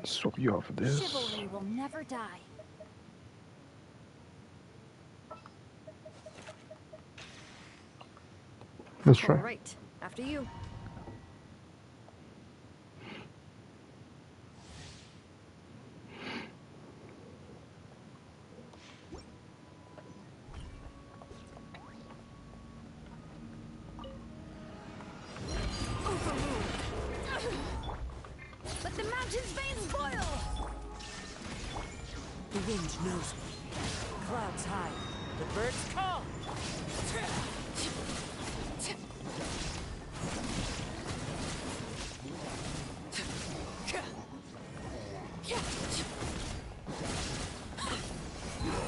Speaker 3: Swap you off of this.
Speaker 1: Chivalry will never die.
Speaker 3: Let's try.
Speaker 4: All right, after you.
Speaker 1: Let the mountain's veins boil!
Speaker 4: The wind knows me. Clouds high. The birds call.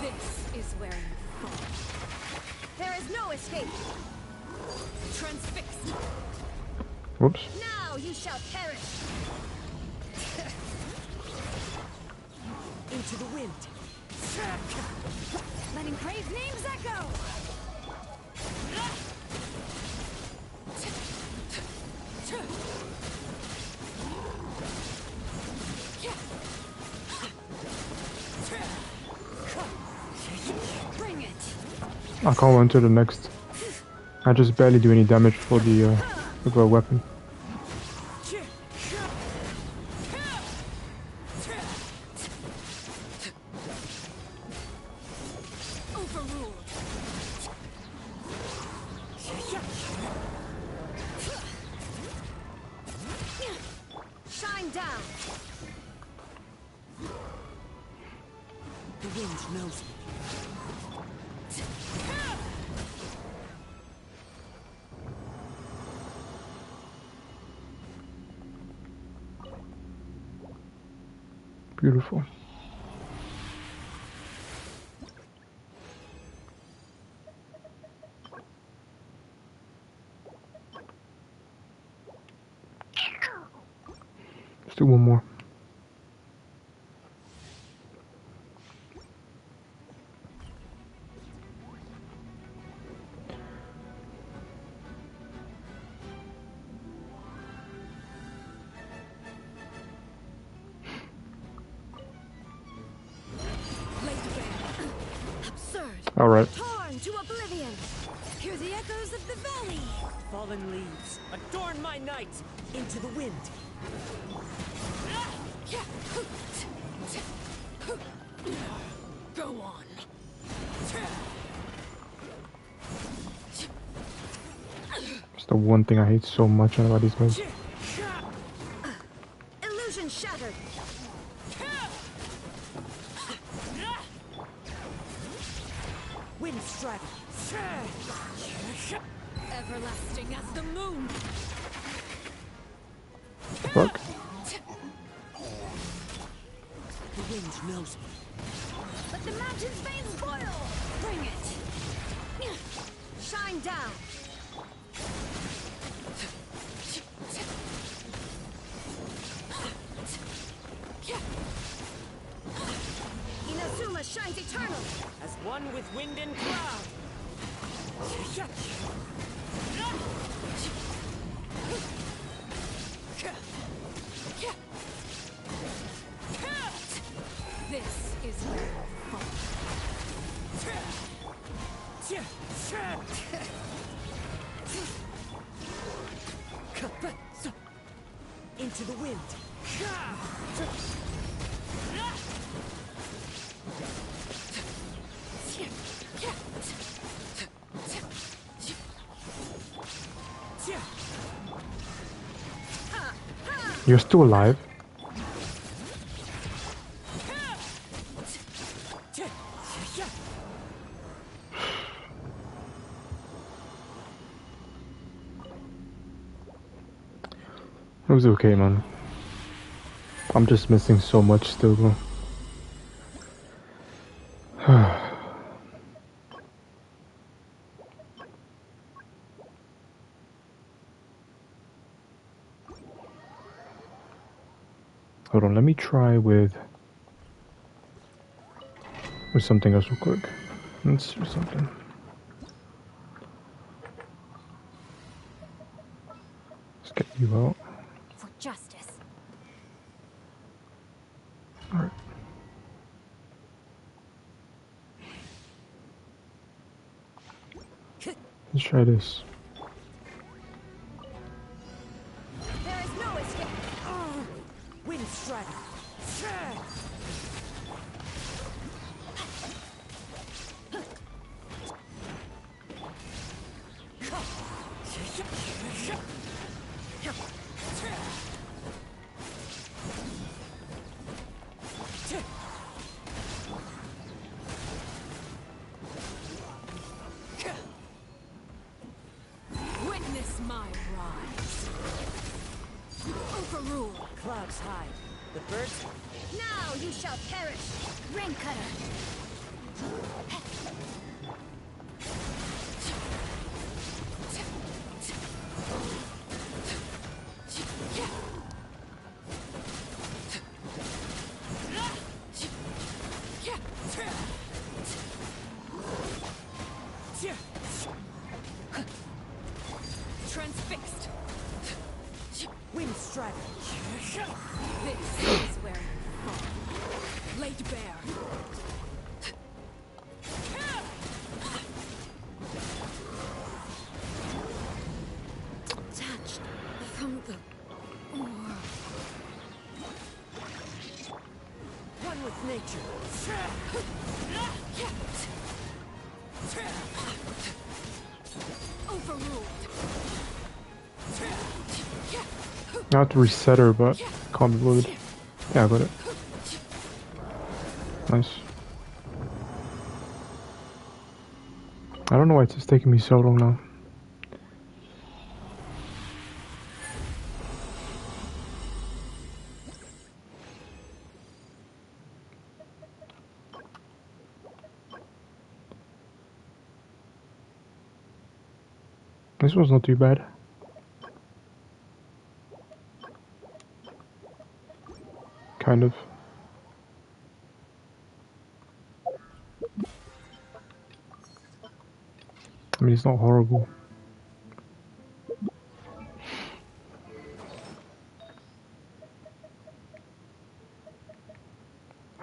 Speaker 1: This is where you fall. There is no escape. Transfixed.
Speaker 3: Whoops.
Speaker 1: Now you shall perish.
Speaker 4: Into the wind.
Speaker 1: Letting praise names echo. Bring it.
Speaker 3: I can't run to the next. I just barely do any damage for the regular weapon.
Speaker 1: Shine down.
Speaker 4: The wind knows me.
Speaker 3: Beautiful. Let's do one more. Alright.
Speaker 4: Torn to oblivion. Hear the echoes of the valley. Fallen leaves, adorn my night. Into the wind. Go on.
Speaker 3: It's the one thing I hate so much about these games.
Speaker 4: Illusion shattered. Wind strike. Everlasting as the moon.
Speaker 3: The fuck?
Speaker 4: The wind knows me. Let the mountain's veins boil. Bring it. Shine down. Inazuma shines eternal. As one with wind and cloud. This is where you'll fall. Into the wind.
Speaker 3: You're still alive? It was okay, man. I'm just missing so much still, bro. Hold on, let me try with something else real quick. Let's do something. Let's get you out.
Speaker 6: For justice.
Speaker 3: Alright. Let's try this.
Speaker 4: There is no escape. Wind strike. Witness my rise. Overrule. Clouds hide. The birds. Now you shall perish. Rain cutter. Transfixed. Wind strike. This is where you fall. Laid bare. Detached from the world. One with nature. Overruled.
Speaker 3: I have to reset her, but can't be bothered. Yeah, I got it. Nice. I don't know why it's just taking me so long now. This one's not too bad. Kind of. I mean, it's not horrible.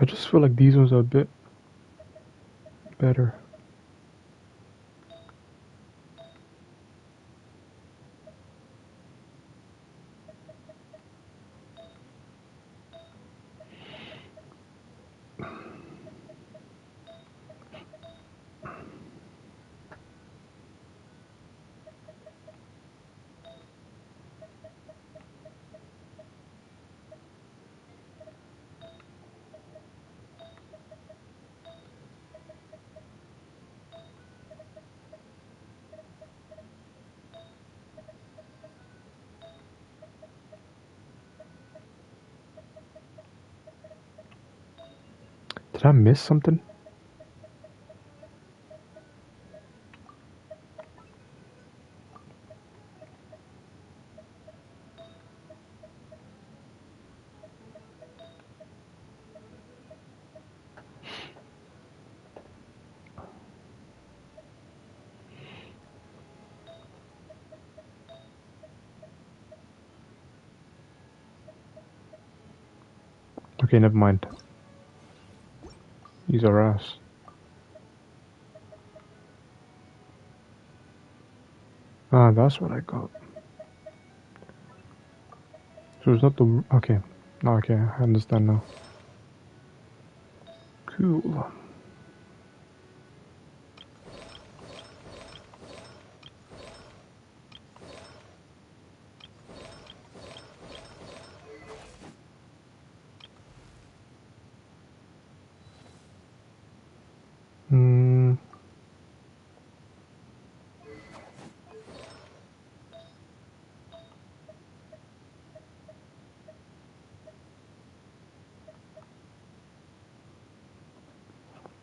Speaker 3: I just feel like these ones are a bit better. Did I miss something? Okay, never mind. Use our ass. Ah, that's what I got. So it's not the... Okay. No, okay, I understand now. Cool. Hmm.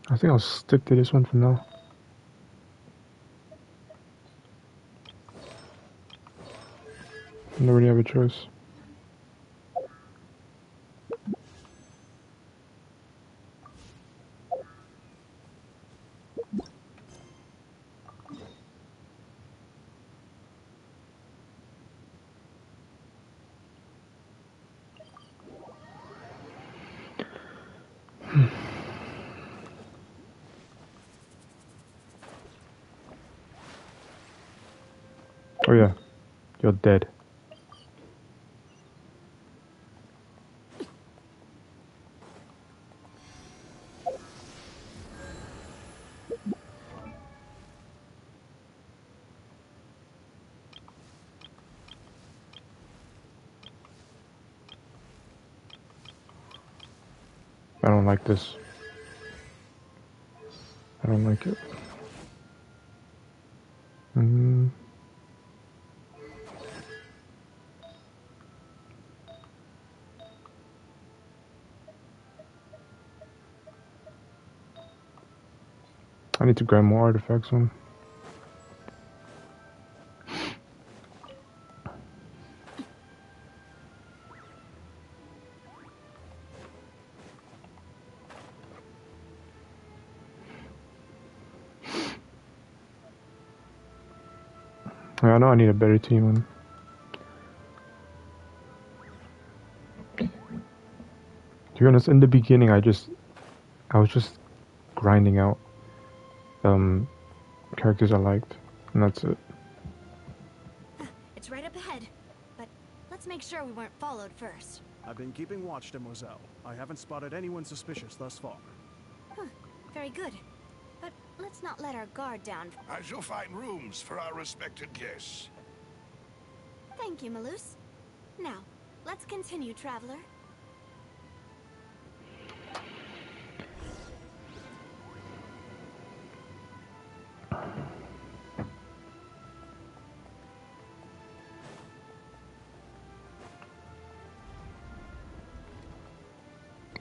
Speaker 3: I think I'll stick to this one for now. I don't really have a choice. Oh yeah, you're dead. I don't like this. I don't like it. Hmm. I need to grab more artifacts on. I know I need a better team on. To be honest, in the beginning I was just grinding out characters I liked, and that's it.
Speaker 1: It's right up ahead, but let's make sure we weren't followed first.
Speaker 7: I've been keeping watch, Demoiselle. I haven't spotted anyone suspicious thus far.
Speaker 1: Huh, very good. But let's not let our guard down.
Speaker 2: I shall find rooms for our respected guests.
Speaker 1: Thank you, Malus. Now, let's continue, traveler.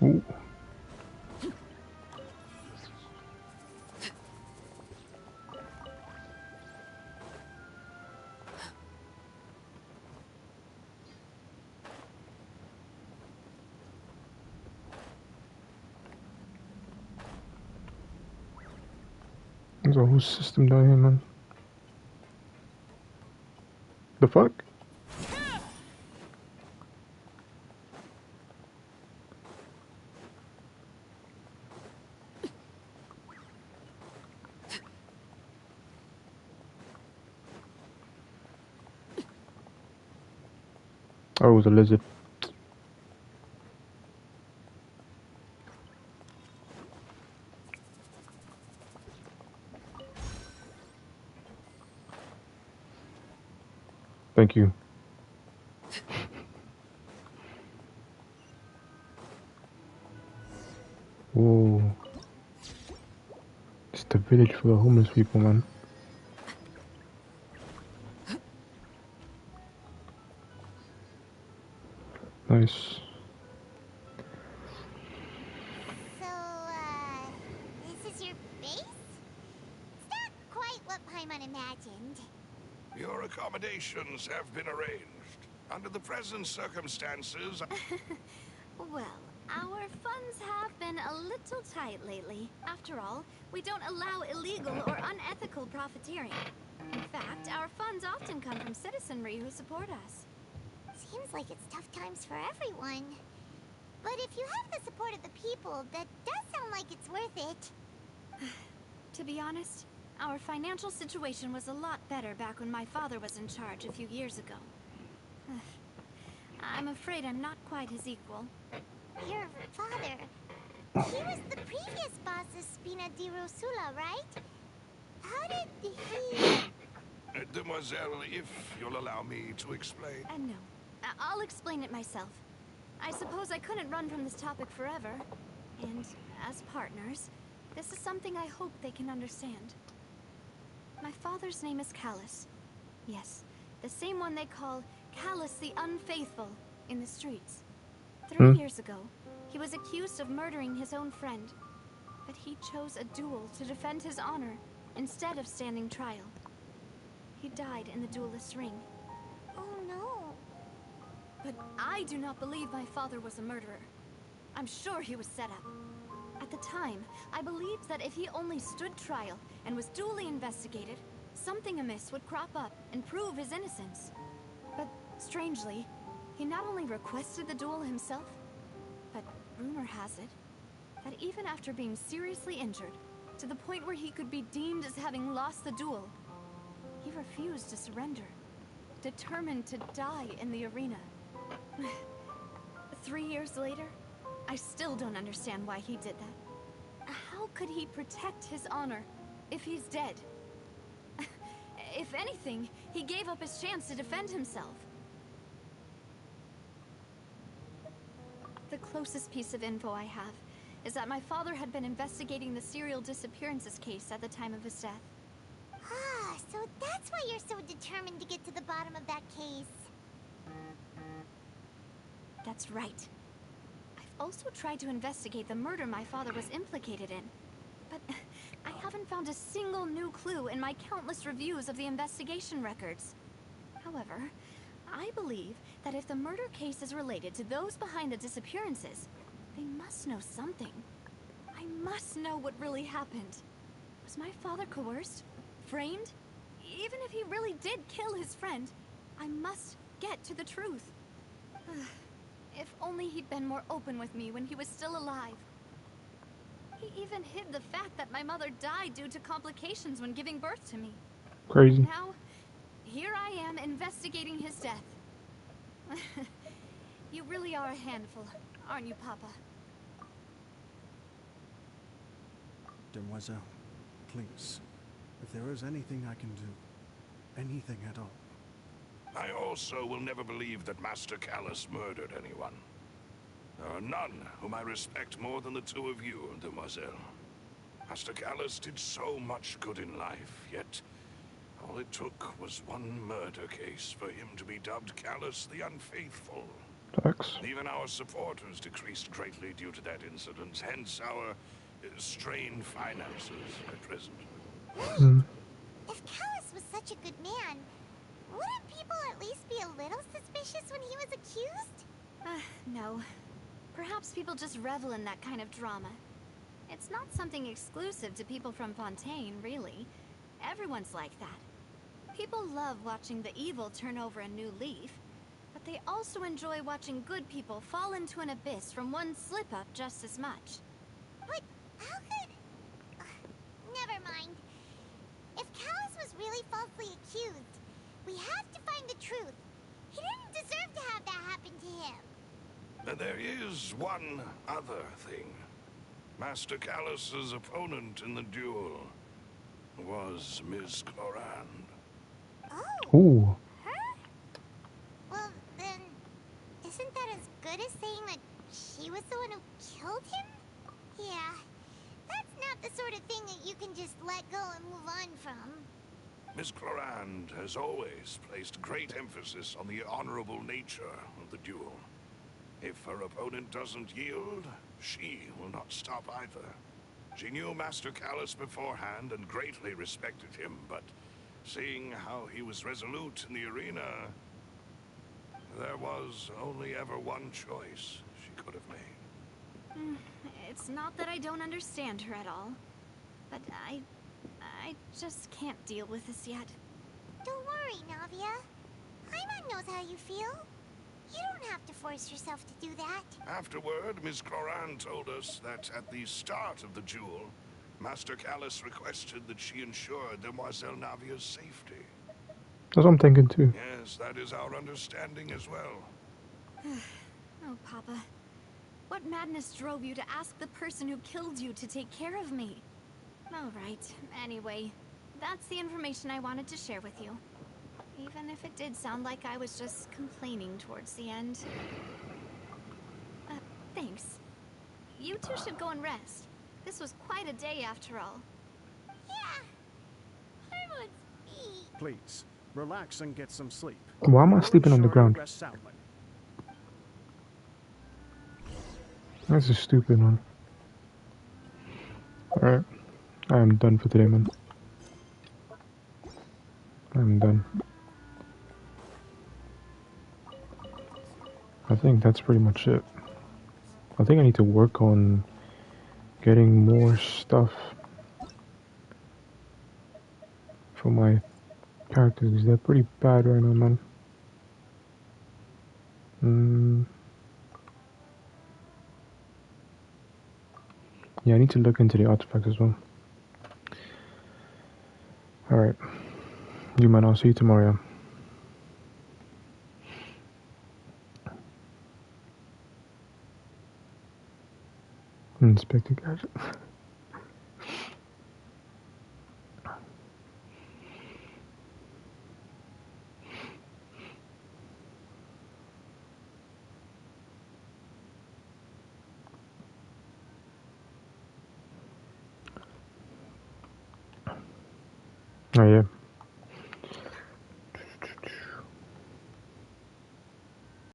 Speaker 3: Ooh. There's a whole system down here, man. The fuck? Oh, it was a lizard. Thank you. Whoa. It's the village for the homeless people, man. Nice.
Speaker 5: So, time unimagined.
Speaker 2: Your accommodations have been arranged. Under the present circumstances...
Speaker 1: Well, our funds have been a little tight lately. After all, we don't allow illegal or unethical profiteering. In fact, our funds often come from citizenry who support us.
Speaker 5: Seems like it's tough times for everyone. But if you have the support of the people, that does sound like it's worth it.
Speaker 1: To be honest, our financial situation was a lot better back when my father was in charge a few years ago. I'm afraid I'm not quite his equal.
Speaker 5: Your father... He was the previous boss of Spina di Rosula, right? How did he...
Speaker 2: Demoiselle, if you'll allow me to explain...
Speaker 1: No. I'll explain it myself. I suppose I couldn't run from this topic forever. And, as partners, this is something I hope they can understand. My father's name is Callus. Yes, the same one they call Callus the Unfaithful in the streets. 3 years ago, he was accused of murdering his own friend. But he chose a duel to defend his honor instead of standing trial. He died in the duelist's ring.
Speaker 5: Oh no.
Speaker 1: But I do not believe my father was a murderer. I'm sure he was set up. At the time, I believed that if he only stood trial and was duly investigated, something amiss would crop up and prove his innocence. But strangely, he not only requested the duel himself, but rumor has it that even after being seriously injured, to the point where he could be deemed as having lost the duel, he refused to surrender, determined to die in the arena. 3 years later, I still don't understand why he did that. How could he protect his honor if he's dead? If anything, he gave up his chance to defend himself. The closest piece of info I have is that my father had been investigating the serial disappearances case at the time of his death.
Speaker 5: Ah, so that's why you're so determined to get to the bottom of that case.
Speaker 1: That's right. I've also tried to investigate the murder my father was implicated in, but I haven't found a single new clue in my countless reviews of the investigation records. However, I believe that if the murder case is related to those behind the disappearances, they must know something. I must know what really happened. Was my father coerced? Framed? Even if he really did kill his friend, I must get to the truth. If only he'd been more open with me when he was still alive. He even hid the fact that my mother died due to complications when giving birth to me.
Speaker 3: Crazy.
Speaker 1: Now, here I am investigating his death. You really are a handful, aren't you, Papa?
Speaker 7: Demoiselle, please, if there is anything I can do, anything at all.
Speaker 2: I also will never believe that Master Callus murdered anyone. There are none whom I respect more than the two of you, Demoiselle. Master Callus did so much good in life, yet all it took was one murder case for him to be dubbed Callus the Unfaithful.
Speaker 3: Thanks.
Speaker 2: Even our supporters decreased greatly due to that incident, hence our strained finances at present.
Speaker 5: If Callus was such a good man, wouldn't people at least be a little suspicious when he was accused?
Speaker 1: No. Perhaps people just revel in that kind of drama. It's not something exclusive to people from Fontaine, really. Everyone's like that. People love watching the evil turn over a new leaf, but they also enjoy watching good people fall into an abyss from one slip-up just as much.
Speaker 5: But how could... never mind. If Callus was really falsely accused, we have to find the truth. He didn't deserve to have that happen to him.
Speaker 2: There is one other thing. Master Callus's opponent in the duel was Ms. Clorand.
Speaker 5: Oh.
Speaker 3: Ooh.
Speaker 5: Her? Well, then, isn't that as good as saying that she was the one who killed him? Yeah, that's not the sort of thing that you can just let go and move on from.
Speaker 2: Ms. Clorand has always placed great emphasis on the honorable nature of the duel. If her opponent doesn't yield, she will not stop either. She knew Master Callus beforehand and greatly respected him, but Seeing how he was resolute in the arena, there was only ever one choice she could have made.
Speaker 1: It's not that I don't understand her at all, but I just can't deal with this yet.
Speaker 5: Don't worry, Navia. Paimon knows how you feel. You don't have to force yourself to do that.
Speaker 2: Afterward, Ms. Cloran told us that at the start of the duel, Master Callus requested that she ensure Demoiselle Navia's safety.
Speaker 3: That's what I'm thinking too.
Speaker 2: Yes, that is our understanding as well.
Speaker 1: Oh, Papa. What madness drove you to ask the person who killed you to take care of me? All right. Anyway, that's the information I wanted to share with you. Even if it did sound like I was just complaining towards the end. Thanks. You two should go and rest. This was quite a day after all.
Speaker 5: Yeah. I want to eat.
Speaker 7: Please, relax and get some sleep.
Speaker 3: Why am I
Speaker 7: We'll
Speaker 3: sleeping on the
Speaker 7: ensure you
Speaker 3: ground?
Speaker 7: rest soundly.
Speaker 3: That's a stupid one. Alright. I am done for today, man. I'm done. I think that's pretty much it. I think I need to work on getting more stuff for my characters. They're pretty bad right now, man. Yeah, I need to look into the artifacts as well. Alright. You man, I'll see you tomorrow. Inspector Gadget. Oh yeah.